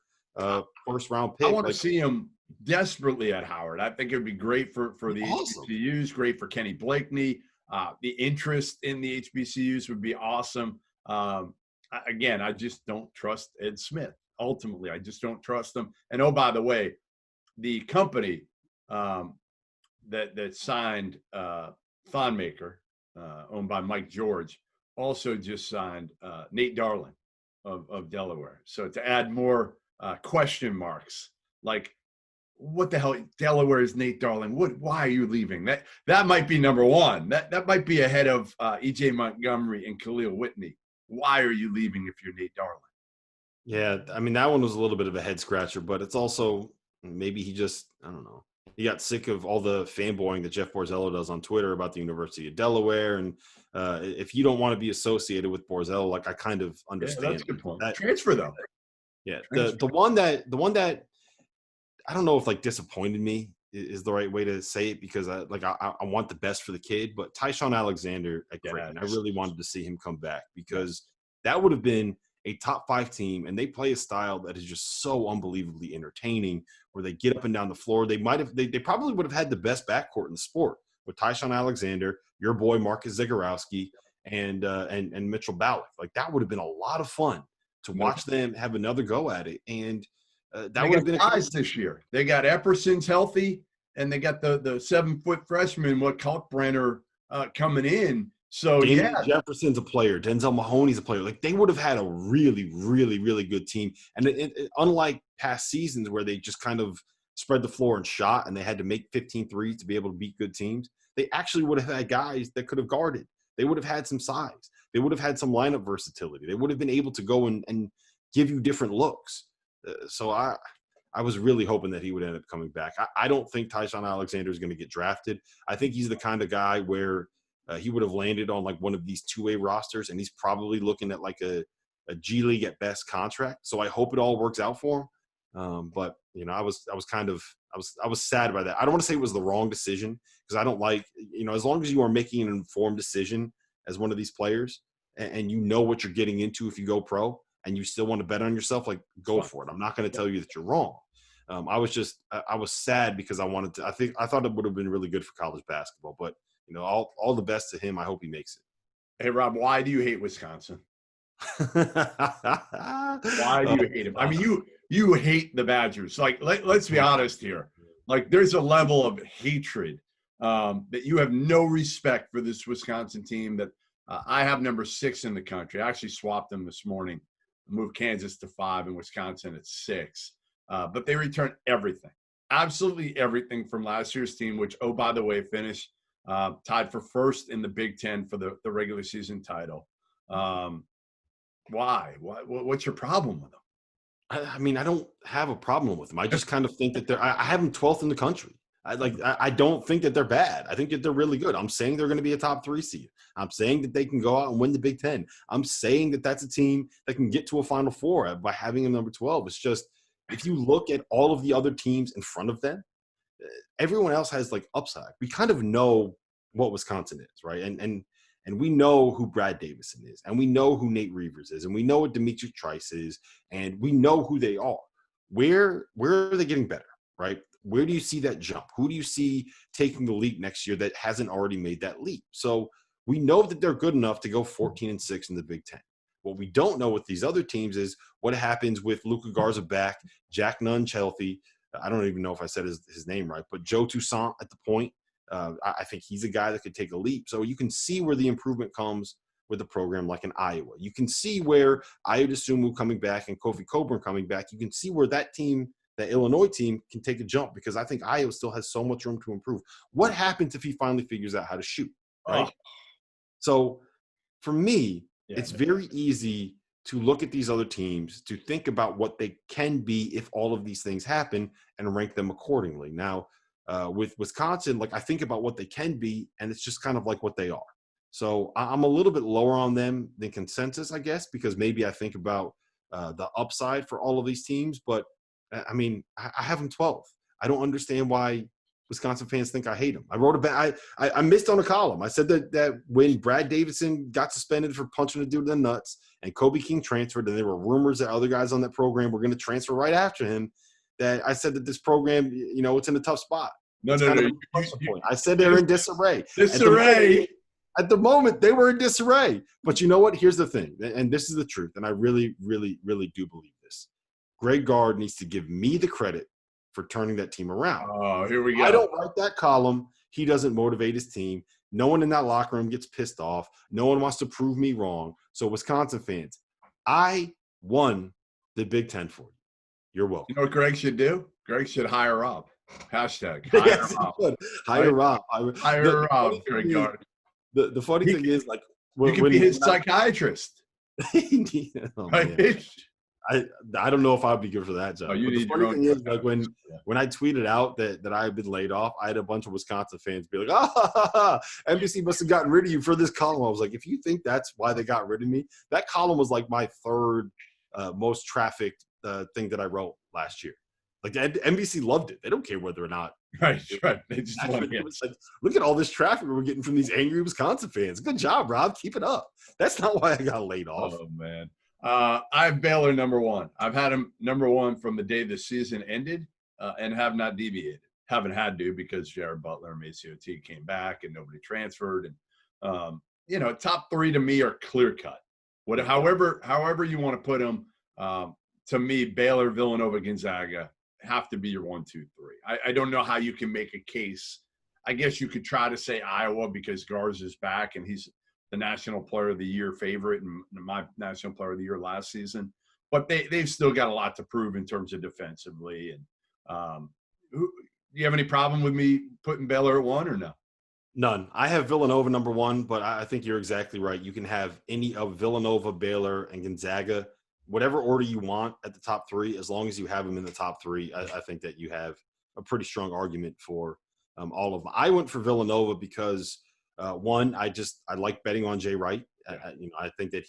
first round pick. I want to see him desperately at Howard. I think it would be great for the HBCUs, great for Kenny Blakeney. The interest in the HBCUs would be awesome. Again, I just don't trust Ed Smith. Ultimately, I just don't trust him. And oh, by the way, the company that signed Thonmaker, owned by Mike George, also just signed Nate Darling of Delaware. So to add more question marks, like, what the hell, Delaware is Nate Darling? Why are you leaving? That might be number one. That might be ahead of E.J. Montgomery and Khalil Whitney. Why are you leaving if you're Nate Darling? Yeah, I mean, that one was a little bit of a head scratcher, but it's also maybe he just, I don't know. He got sick of all the fanboying that Jeff Borzello does on Twitter about the University of Delaware. And if you don't want to be associated with Borzello, like, I kind of understand. Yeah, that's a good point. Transfer, though. Yeah. The one that I don't know if like disappointed me is the right way to say it, because I want the best for the kid, but Tyshawn Alexander at Creighton, I really wanted to see him come back, because that would have been a top 5 team, and they play a style that is just so unbelievably entertaining, where they get up and down the floor. They probably would have had the best backcourt in the sport with Tyshawn Alexander, your boy Marcus Zagorowski, and Mitchell Ballack. Like, that would have been a lot of fun to watch them have another go at it. And that would have been guys this year. They got Epperson's healthy, and they got the 7-foot freshman, Kalkbrenner, coming in. So Damian Jefferson's a player. Denzel Mahoney's a player. Like, they would have had a really, really, really good team. And it, unlike past seasons where they just kind of spread the floor and shot, and they had to make 15 threes to be able to beat good teams, they actually would have had guys that could have guarded. They would have had some size. They would have had some lineup versatility. They would have been able to go and give you different looks. So I was really hoping that he would end up coming back. I don't think Tyshawn Alexander is going to get drafted. I think he's the kind of guy where he would have landed on like one of these 2-way rosters, and he's probably looking at like a G League at best contract. So I hope it all works out for him. But you know, I was sad by that. I don't want to say it was the wrong decision, because I don't like, you know, as long as you are making an informed decision as one of these players, and you know what you're getting into if you go pro, and you still want to bet on yourself, like, go for it. I'm not going to tell you that you're wrong. I was sad because I thought it would have been really good for college basketball, but you know, all the best to him. I hope he makes it. Hey, Rob, why do you hate Wisconsin? Why do you hate him? I mean, you hate the Badgers. Like, let's be honest here. Like, there's a level of hatred that you have no respect for this Wisconsin team that I have number 6 in the country. I actually swapped them this morning. Moved Kansas to 5 and Wisconsin at 6. But they returned everything, absolutely everything from last year's team, which, oh, by the way, finished tied for first in the Big Ten for the regular season title. Why? What's your problem with them? I mean, I don't have a problem with them. I just kind of think that I have them 12th in the country. I don't think that they're bad. I think that they're really good. I'm saying they're going to be a top 3 seed. I'm saying that they can go out and win the Big Ten. I'm saying that that's a team that can get to a Final Four by having them number 12. It's just, if you look at all of the other teams in front of them, everyone else has like upside. We kind of know what Wisconsin is, right? And we know who Brad Davison is, and we know who Nate Reavers is, and we know what Demetrius Trice is, and we know who they are. Where are they getting better, right? Where do you see that jump? Who do you see taking the leap next year that hasn't already made that leap? So we know that they're good enough to go 14-6 in the Big Ten. What we don't know with these other teams is what happens with Luka Garza back, Jack Nunn healthy. I don't even know if I said his name right, but Joe Toussaint at the point. I think he's a guy that could take a leap. So you can see where the improvement comes with a program like in Iowa. You can see where Ayo Dosunmu coming back and Kofi Coburn coming back. You can see where that team, that Illinois team, can take a jump, because I think Iowa still has so much room to improve. What happens if he finally figures out how to shoot, right? So for me, Yeah, it's very easy to look at these other teams, to think about what they can be if all of these things happen and rank them accordingly. Now, with Wisconsin, like I think about what they can be, and it's just kind of like what they are. So I'm a little bit lower on them than consensus, I guess, because maybe I think about the upside for all of these teams. But, I mean, I have them 12th. I don't understand why Wisconsin fans think I hate them. I wrote I missed on a column. I said that when Brad Davidson got suspended for punching a dude in the nuts and Kobe King transferred, and there were rumors that other guys on that program were going to transfer right after him, that I said that this program, it's in a tough spot. No. Point. I said they're in disarray. Disarray. At the moment, they were in disarray. But you know what? Here's the thing, and this is the truth, and I really, really, really do believe this. Greg Gard needs to give me the credit for turning that team around. Oh, here we go. I don't write that column. He doesn't motivate his team. No one in that locker room gets pissed off. No one wants to prove me wrong. So, Wisconsin fans, I won the Big Ten for you. You're welcome. You know what Greg should do? Greg should hire Rob. Hashtag hire yes, Rob. Hire Rob. Hire Rob, Greg Gard. The funny thing is, like, you can be his psychiatrist. Right? I don't know if I'd be good for that job. The funny thing is, like, when I tweeted out that I had been laid off, I had a bunch of Wisconsin fans be like, NBC must have gotten rid of you for this column. I was like, if you think that's why they got rid of me, that column was like my third most trafficked thing that I wrote last year. Like, NBC loved it. They don't care whether or not. Right. They just want to get like, look at all this traffic we're getting from these angry Wisconsin fans. Good job, Rob. Keep it up. That's not why I got laid off. Oh, man. I have Baylor number one. I've had him number one from the day the season ended and have not deviated. Haven't had to because Jared Butler and Maciot came back and nobody transferred. And, top three to me are clear cut. However you want to put them, to me, Baylor, Villanova, Gonzaga have to be your 1, 2, 3. I don't know how you can make a case. I guess you could try to say Iowa because Garza is back and he's the National Player of the Year favorite and my National Player of the Year last season. But they've still got a lot to prove in terms of defensively. And do you have any problem with me putting Baylor at 1 or no? None. I have Villanova number 1, but I think you're exactly right. You can have any of Villanova, Baylor, and Gonzaga, whatever order you want at the top 3, as long as you have them in the top 3. I think that you have a pretty strong argument for all of them. I went for Villanova because one, I like betting on Jay Wright. I think that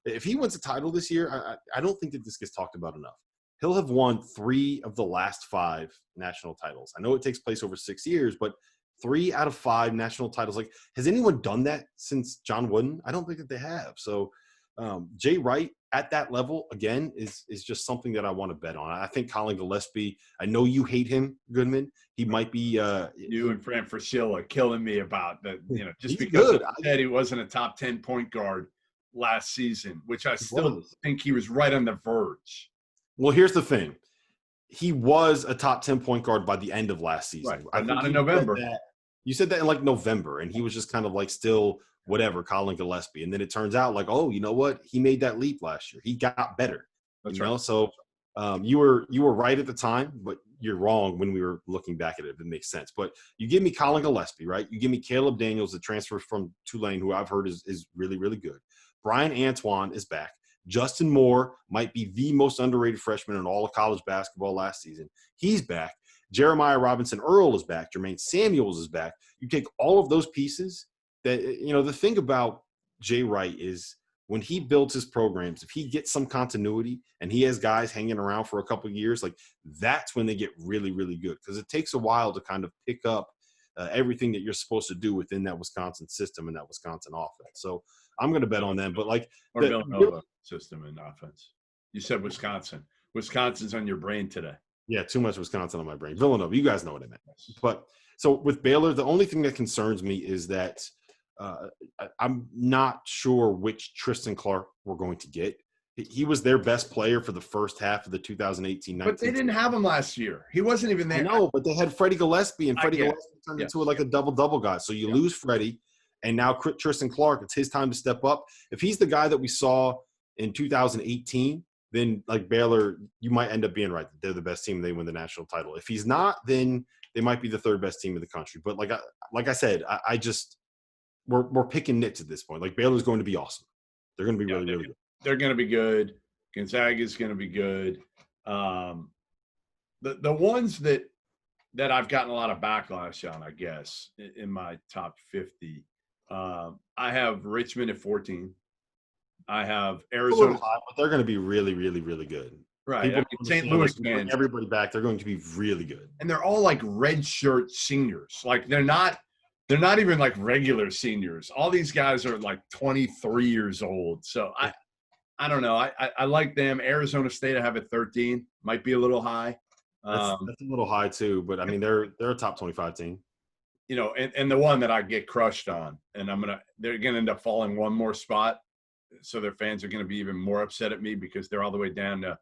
if he wins a title this year, I don't think that this gets talked about enough. He'll have won 3 of the last 5 national titles. I know it takes place over 6 years, but 3 out of 5 national titles. Like, has anyone done that since John Wooden? I don't think that they have. So Jay Wright at that level, again, is just something that I want to bet on. I think Colin Gillespie, I know you hate him, Goodman. He might be you and Fran Fraschilla killing me about that, just because I said he wasn't a top 10 point guard last season, which I still think he was right on the verge. Well, here's the thing. He was a top 10 point guard by the end of last season. Right, but not in November. You said that in like November, and he was just kind of like still whatever, Colin Gillespie. And then it turns out like, oh, you know what? He made that leap last year. He got better. That's right. So you were right at the time, but you're wrong when we were looking back at it, if it makes sense. But you give me Colin Gillespie, right? You give me Caleb Daniels, the transfer from Tulane, who I've heard is really, really good. Brian Antoine is back. Justin Moore might be the most underrated freshman in all of college basketball last season. He's back. Jeremiah Robinson Earl is back. Jermaine Samuels is back. You take all of those pieces that, the thing about Jay Wright is when he builds his programs, if he gets some continuity and he has guys hanging around for a couple of years, like that's when they get really, really good, because it takes a while to kind of pick up everything that you're supposed to do within that Wisconsin system and that Wisconsin offense. So I'm going to bet on them. But like – or Villanova system and offense. You said Wisconsin. Wisconsin's on your brain today. Yeah, too much Wisconsin on my brain. Villanova, you guys know what I meant. But so with Baylor, the only thing that concerns me is that I'm not sure which Tristan Clark we're going to get. He was their best player for the first half of the 2018-19. But they didn't have him last year. He wasn't even there. I know, but they had Freddie Gillespie, and Freddie Gillespie turned into like a double-double guy. So you lose Freddie, and now Tristan Clark, it's his time to step up. If he's the guy that we saw in 2018, then like Baylor, you might end up being right. They're the best team. They win the national title. If he's not, then they might be the 3rd best team in the country. But like I said, I just we're picking nits at this point. Like Baylor's going to be awesome. They're going to be really good. They're going to be good. Gonzaga's going to be good. The ones that I've gotten a lot of backlash on, I guess, in my top 50. I have Richmond at 14. I have Arizona. High, but they're going to be really, really, really good. Right. I mean, St. Louis fans. Everybody back. They're going to be really good. And they're all like red shirt seniors. Like they're not even like regular seniors. All these guys are like 23 years old. So I don't know. I like them. Arizona State I have at 13. Might be a little high. That's a little high too, but I mean they're a top 25 team. You know, and the one that I get crushed on, and they're gonna end up falling one more spot, so their fans are gonna be even more upset at me because they're all the way down to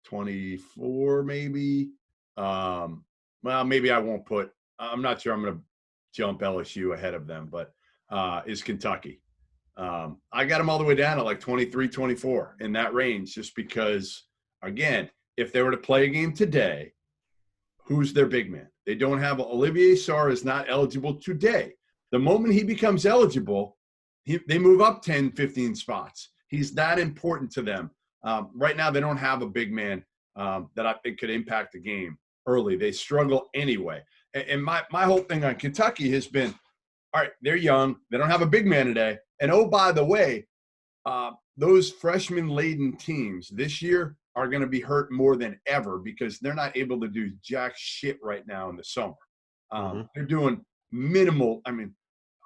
24, maybe. Well, maybe I won't put. I'm not sure I'm gonna jump LSU ahead of them, but is Kentucky. I got them all the way down to like 23, 24 in that range, just because, again, if they were to play a game today, who's their big man? They don't have Olivier Sarr is not eligible today. The moment he becomes eligible, they move up 10, 15 spots. He's that important to them. Right now, they don't have a big man that I think could impact the game early. They struggle anyway. And my whole thing on Kentucky has been, all right, they're young. They don't have a big man today. And, oh, by the way, those freshman-laden teams this year are going to be hurt more than ever because they're not able to do jack shit right now in the summer. They're doing minimal. I mean,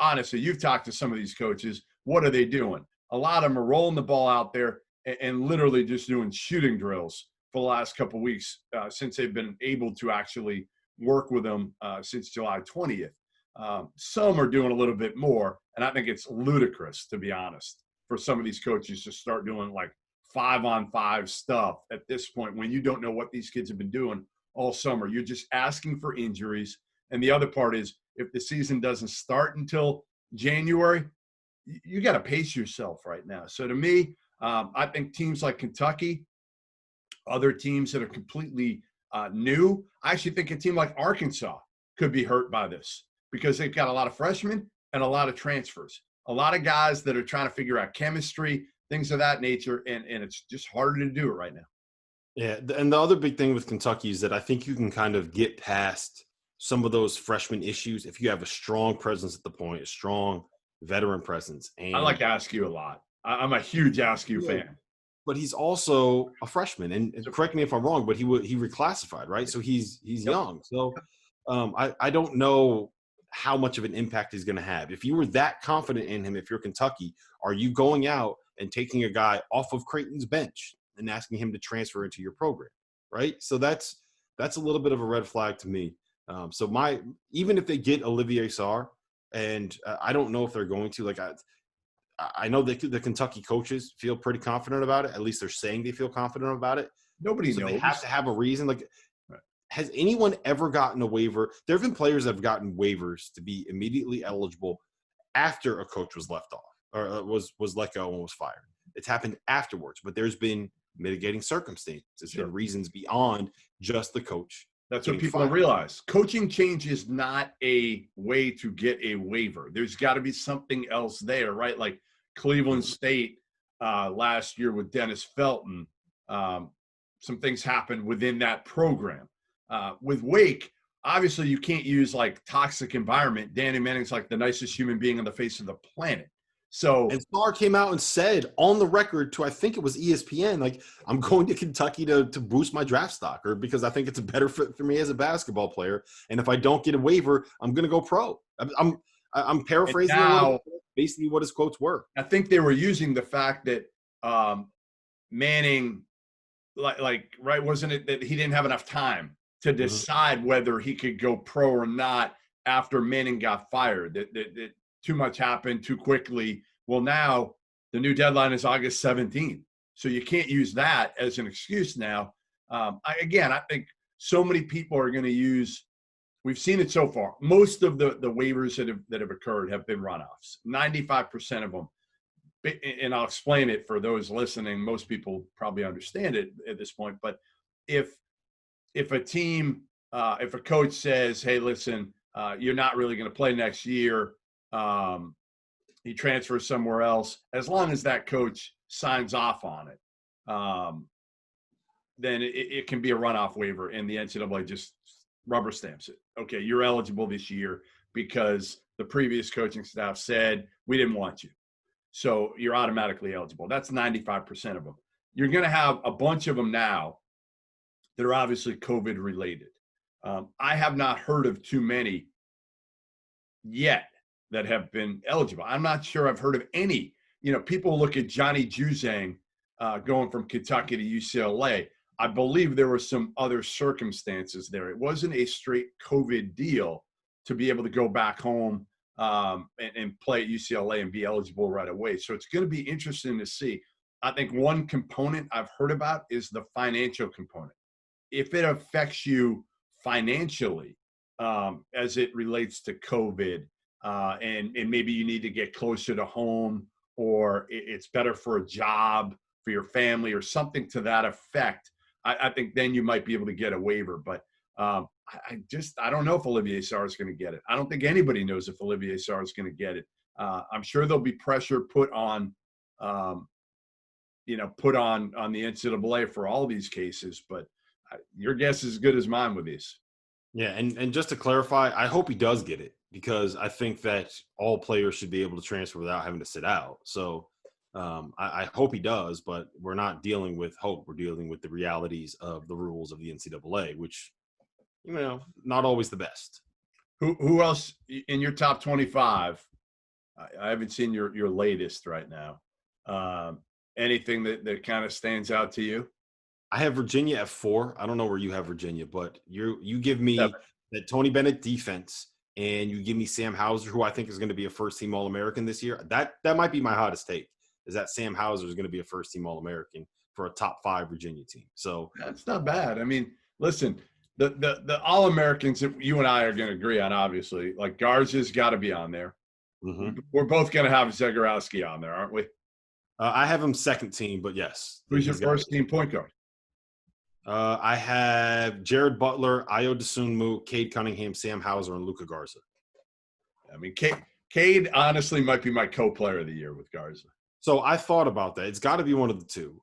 honestly, you've talked to some of these coaches. What are they doing? A lot of them are rolling the ball out there and literally just doing shooting drills for the last couple of weeks since they've been able to actually work with them since July 20th. Some are doing a little bit more, and I think it's ludicrous, to be honest, for some of these coaches to start doing like 5-on-5 stuff at this point when you don't know what these kids have been doing all summer. You're just asking for injuries. And the other part is if the season doesn't start until January, you got to pace yourself right now. So to me, I think teams like Kentucky, other teams that are completely new, I actually think a team like Arkansas could be hurt by this because they've got a lot of freshmen and a lot of transfers, a lot of guys that are trying to figure out chemistry, things of that nature, and it's just harder to do it right now. Yeah, and the other big thing with Kentucky is that I think you can kind of get past some of those freshman issues if you have a strong presence at the point, a strong veteran presence. And I like Askew a lot. I'm a huge Askew fan. But he's also a freshman, and correct me if I'm wrong, but he reclassified, right? So he's young. So I don't know how much of an impact he's going to have. If you were that confident in him, if you're Kentucky, are you going out and taking a guy off of Creighton's bench and asking him to transfer into your program, right? So that's a little bit of a red flag to me. So even if they get Olivier Sarr, and I don't know if they're going to, like I know the Kentucky coaches feel pretty confident about it. At least they're saying they feel confident about it. Nobody knows. They have to have a reason. Like, has anyone ever gotten a waiver? There have been players that have gotten waivers to be immediately eligible after a coach was left off or was let go and was fired. It's happened afterwards, but there's been mitigating circumstances and reasons beyond just the coach. That's what people don't realize. Coaching change is not a way to get a waiver. There's got to be something else there, right? Like Cleveland State last year with Dennis Felton. Some things happened within that program. With Wake, obviously you can't use like toxic environment. Danny Manning's like the nicest human being on the face of the planet. And Sarr came out and said on the record to, I think it was ESPN, like, I'm going to Kentucky to boost my draft stock, or because I think it's a better fit for me as a basketball player. And if I don't get a waiver, I'm going to go pro. I'm paraphrasing basically what his quotes were. I think they were using the fact that Manning, right, wasn't it that he didn't have enough time to decide whether he could go pro or not after Manning got fired, that too much happened too quickly. Well, now the new deadline is August 17th. So you can't use that as an excuse now. I think so many people are going to use – we've seen it so far. Most of the waivers that have occurred have been runoffs, 95% of them. And I'll explain it for those listening. Most people probably understand it at this point. But if a team if a coach says, hey, listen, you're not really going to play next year, he transfers somewhere else, as long as that coach signs off on it, then it can be a runoff waiver, and the NCAA just rubber stamps it. Okay, you're eligible this year because the previous coaching staff said we didn't want you. So you're automatically eligible. That's 95% of them. You're going to have a bunch of them now that are obviously COVID related. I have not heard of too many yet that have been eligible. I'm not sure I've heard of any. People look at Johnny Juzang going from Kentucky to UCLA. I believe there were some other circumstances there. It wasn't a straight COVID deal to be able to go back home and play at UCLA and be eligible right away. So it's going to be interesting to see. I think one component I've heard about is the financial component. If it affects you financially as it relates to COVID, and maybe you need to get closer to home, or it's better for a job for your family or something to that effect, I think then you might be able to get a waiver. But I don't know if Olivier Sarr is going to get it. I don't think anybody knows if Olivier Sarr is going to get it. I'm sure there'll be pressure put on the NCAA for all these cases, but your guess is as good as mine with these. Yeah, and just to clarify, I hope he does get it, because I think that all players should be able to transfer without having to sit out. So I hope he does, but we're not dealing with hope. We're dealing with the realities of the rules of the NCAA, which, not always the best. Who else in your top 25? I haven't seen your latest right now. Anything that kind of stands out to you? I have Virginia at 4. I don't know where you have Virginia, but you give me 7. that Tony Bennett defense, and you give me Sam Hauser, who I think is going to be a first-team All-American this year. That might be my hottest take, is that Sam Hauser is going to be a first-team All-American for a top 5 Virginia team. So that's not bad. I mean, listen, the All-Americans that you and I are going to agree on, obviously, like Garza's got to be on there. Mm-hmm. We're both going to have Zagorowski on there, aren't we? I have him second team, but yes. Who's your first-team point guard? I have Jared Butler, Ayo Dosunmu, Cade Cunningham, Sam Hauser, and Luka Garza. I mean, Cade honestly might be my co-player of the year with Garza. So I thought about that. It's got to be one of the two.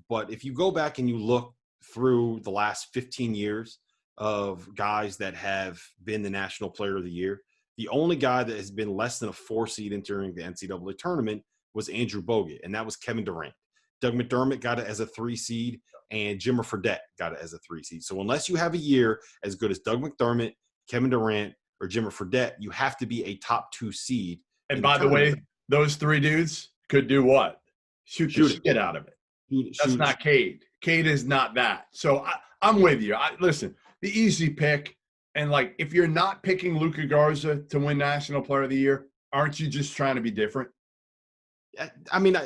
But if you go back and you look through the last 15 years of guys that have been the National Player of the Year, the only guy that has been less than a 4 seed entering the NCAA tournament was Andrew Bogut, and that was Kevin Durant. Doug McDermott got it as a 3 seed, and Jimmer Fredette got it as a 3 seed. So unless you have a year as good as Doug McDermott, Kevin Durant, or Jimmer Fredette, you have to be a top 2 seed. And by the way, those 3 dudes could do what? Shoot the shit out of it. That's not Cade. Cade is not that. So I'm with you. Listen, the easy pick, and like if you're not picking Luka Garza to win National Player of the Year, aren't you just trying to be different? I mean,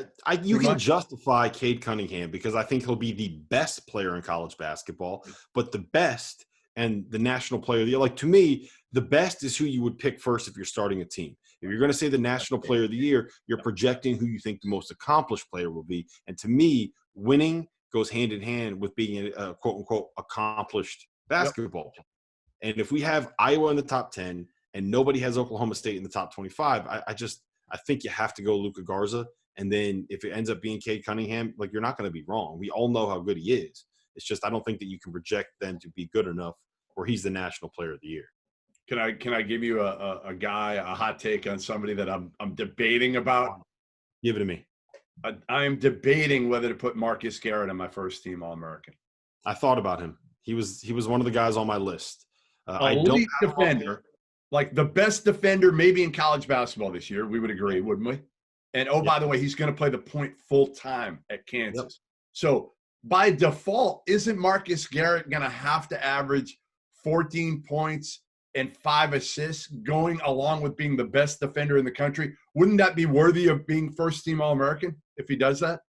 you can justify Cade Cunningham because I think he'll be the best player in college basketball, but the best and the National Player of the Year, like to me, the best is who you would pick first if you're starting a team. If you're going to say the National Player of the Year, you're projecting who you think the most accomplished player will be. And to me, winning goes hand in hand with being a quote-unquote accomplished basketball player. And if we have Iowa in the top 10 and nobody has Oklahoma State in the top 25, I think you have to go Luka Garza. And then if it ends up being Cade Cunningham, like you're not going to be wrong. We all know how good he is. It's just I don't think that you can project them to be good enough where he's the National Player of the Year. Can I give you a hot take on somebody that I'm debating about? Give it to me. I'm debating whether to put Marcus Garrett on my first team All-American. I thought about him. He was one of the guys on my list. Elite defender, like the best defender maybe in college basketball this year. We would agree, wouldn't we? And by the way, he's going to play the point full time at Kansas. Yep. So by default, isn't Marcus Garrett going to have to average 14 points and 5 assists going along with being the best defender in the country? Wouldn't that be worthy of being first team All-American if he does that?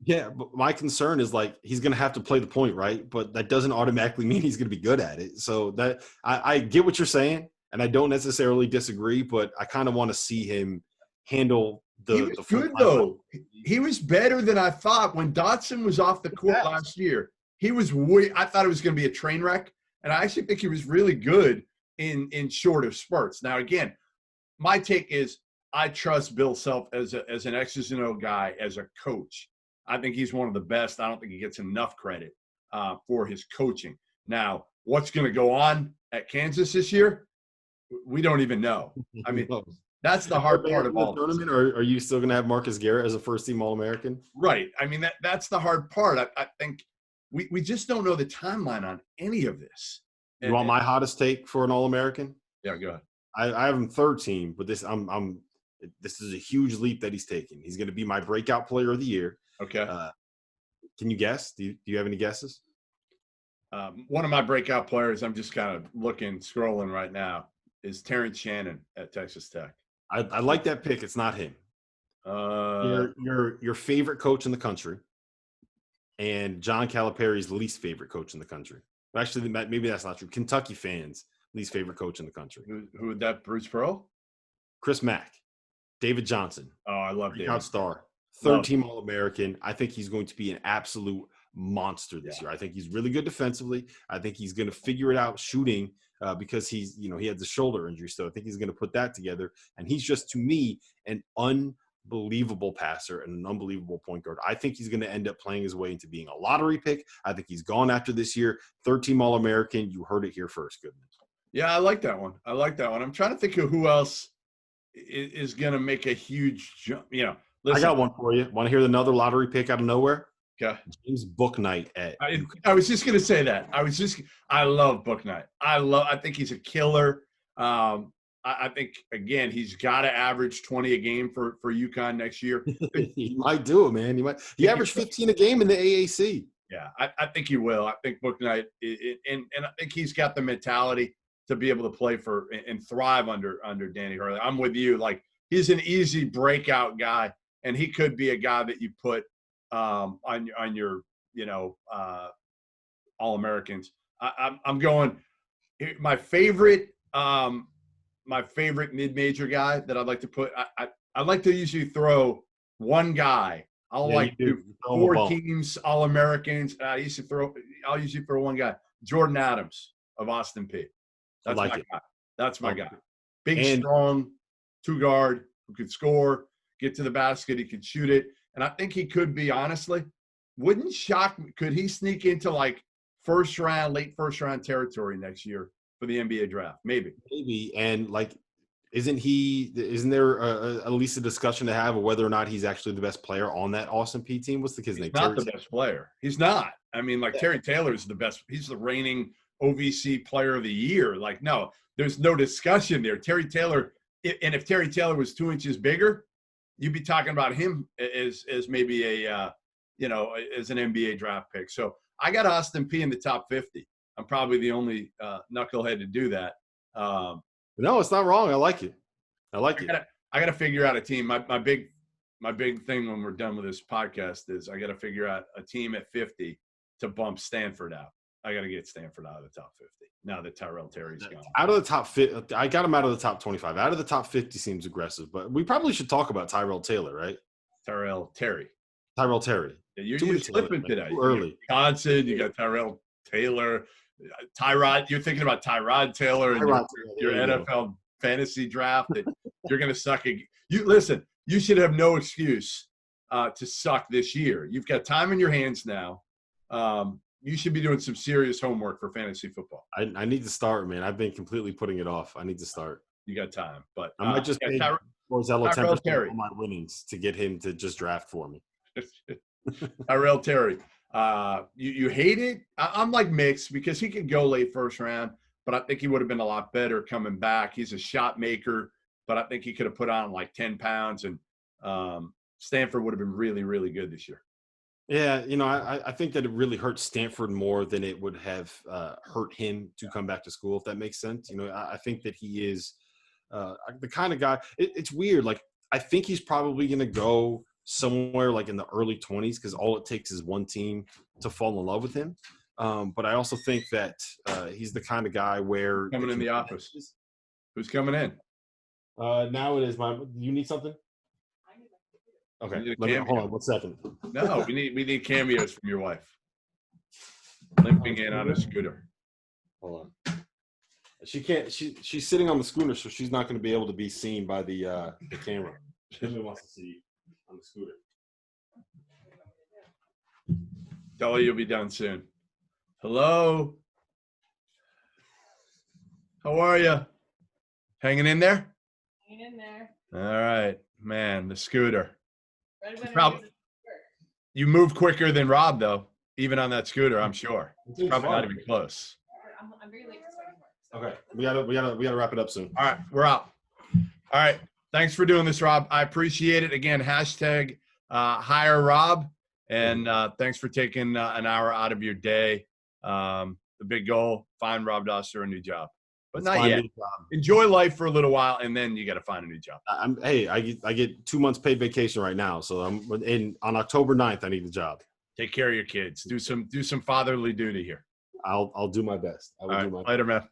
Yeah, but my concern is like he's going to have to play the point, right? But that doesn't automatically mean he's going to be good at it. So that I get what you're saying, and I don't necessarily disagree, but I kind of want to see him handle He was good, though. He was better than I thought. When Dotson was off the court last year, he was I thought it was going to be a train wreck, and I actually think he was really good in shorter spurts. Now, again, my take is I trust Bill Self as an X's and O guy, as a coach. I think he's one of the best. I don't think he gets enough credit for his coaching. Now, what's going to go on at Kansas this year? We don't even know. I mean, that's the hard part of all this. Tournament, or are you still going to have Marcus Garrett as a first-team All-American? Right. I mean, that's the hard part. I think we just don't know the timeline on any of this. You want my hottest take for an All-American? Yeah, go ahead. I have him third team, but this is a huge leap that he's taking. He's going to be my breakout player of the year. Okay. Can you guess? Do you have any guesses? One of my breakout players, I'm just kind of scrolling right now, is Terrence Shannon at Texas Tech. I like that pick. It's not him. Your favorite coach in the country, and John Calipari's least favorite coach in the country. Actually, maybe that's not true. Kentucky fans' least favorite coach in the country. Who would that? Bruce Pearl? Chris Mack. David Johnson. Oh, I love David. Breakout star. Third-team All-American. I think he's going to be an absolute monster this year. I think he's really good defensively. I think he's going to figure it out shooting because he had the shoulder injury. So I think he's going to put that together. And he's just, to me, an unbelievable passer and an unbelievable point guard. I think he's going to end up playing his way into being a lottery pick. I think he's gone after this year. Third-team All-American. You heard it here first, Goodman. Yeah, I like that one. I'm trying to think of who else is going to make a huge jump. Listen, I got one for you. Want to hear another lottery pick out of nowhere? Okay. James Bouknight at I was just going to say that. I love Bouknight. I think he's a killer. I think, again, he's got to average 20 a game for UConn next year. He might do it, man. He averaged 15 a game in the AAC. Yeah, I think he will. I think Bouknight, and I think he's got the mentality to be able to play for and thrive under Danny Hurley. I'm with you. Like, he's an easy breakout guy, and he could be a guy that you put on your All-Americans. I'm going my favorite mid-major guy that I'd like to put. I'd like to usually throw one guy. I'll do 4 teams All-Americans. I'll usually throw one guy. Jordan Adams of Austin Peay. That's my guy. That's my guy. Big, strong, 2-guard who could score, get to the basket. He could shoot it. And I think he could be, honestly, wouldn't shock me. Could he sneak into like late first round territory next year for the NBA draft? Maybe. And isn't there at least a discussion to have of whether or not he's actually the best player on that Austin Peay team? What's the kid's name? He's not the best player. He's not. I mean, Terry Taylor is the best. He's the reigning OVC player of the year. Like, no, there's no discussion there. Terry Taylor, and if Terry Taylor was 2 inches bigger, you'd be talking about him as maybe as an NBA draft pick. So I got Austin Peay in the top 50. I'm probably the only knucklehead to do that. No, it's not wrong. I like it. I got to figure out a team. My big thing when we're done with this podcast is I got to figure out a team at 50 to bump Stanford out. I got to get Stanford out of the top 50 now that Tyrell Terry's gone. Out of the top 50, I got him out of the top 25. Out of the top 50 seems aggressive, but we probably should talk about Tyrell Taylor, right? Tyrell Terry. Yeah, you're slipping today. Too early. Wisconsin, you got Tyrell Taylor. Tyrod, you're thinking about Tyrod Taylor and your NFL fantasy draft that you're going to suck. Listen, you should have no excuse to suck this year. You've got time in your hands now. You should be doing some serious homework for fantasy football. I need to start, man. I've been completely putting it off. I need to start. You got time, but I might just pay Borzello 10% on my winnings to get him to just draft for me. Tyrell Terry. You hate it? I'm like mixed because he could go late first round, but I think he would have been a lot better coming back. He's a shot maker, but I think he could have put on like 10 pounds, and Stanford would have been really, really good this year. Yeah, I think that it really hurt Stanford more than it would have hurt him to come back to school, if that makes sense. I think that he is the kind of guy – it's weird. Like, I think he's probably going to go somewhere like in the early 20s because all it takes is one team to fall in love with him. But I also think that he's the kind of guy where – Coming in the office. Who's coming in? Now it is my – you need something? Okay, hold on 1 second. No, we need cameos from your wife. Limping in on a scooter. Hold on. She can't. She's sitting on the scooter, so she's not going to be able to be seen by the camera. She only wants to see on the scooter. Tell her you'll be done soon. Hello. How are you? Hanging in there? Hanging in there. All right, man. The scooter. Right when You move quicker than Rob, though. Even on that scooter, I'm sure. It's probably not even close. I'm very late to starting work. So. Okay, we gotta wrap it up soon. All right, we're out. All right, thanks for doing this, Rob. I appreciate it. Again, hashtag hire Rob, and thanks for taking an hour out of your day. The big goal: find Rob Dauster a new job, but not yet. Enjoy life for a little while, and then you got to find a new job. I get 2 months paid vacation right now, so on October 9th. I need a job. Take care of your kids. Do some fatherly duty here. I'll do my best. I will do my best. Later, man.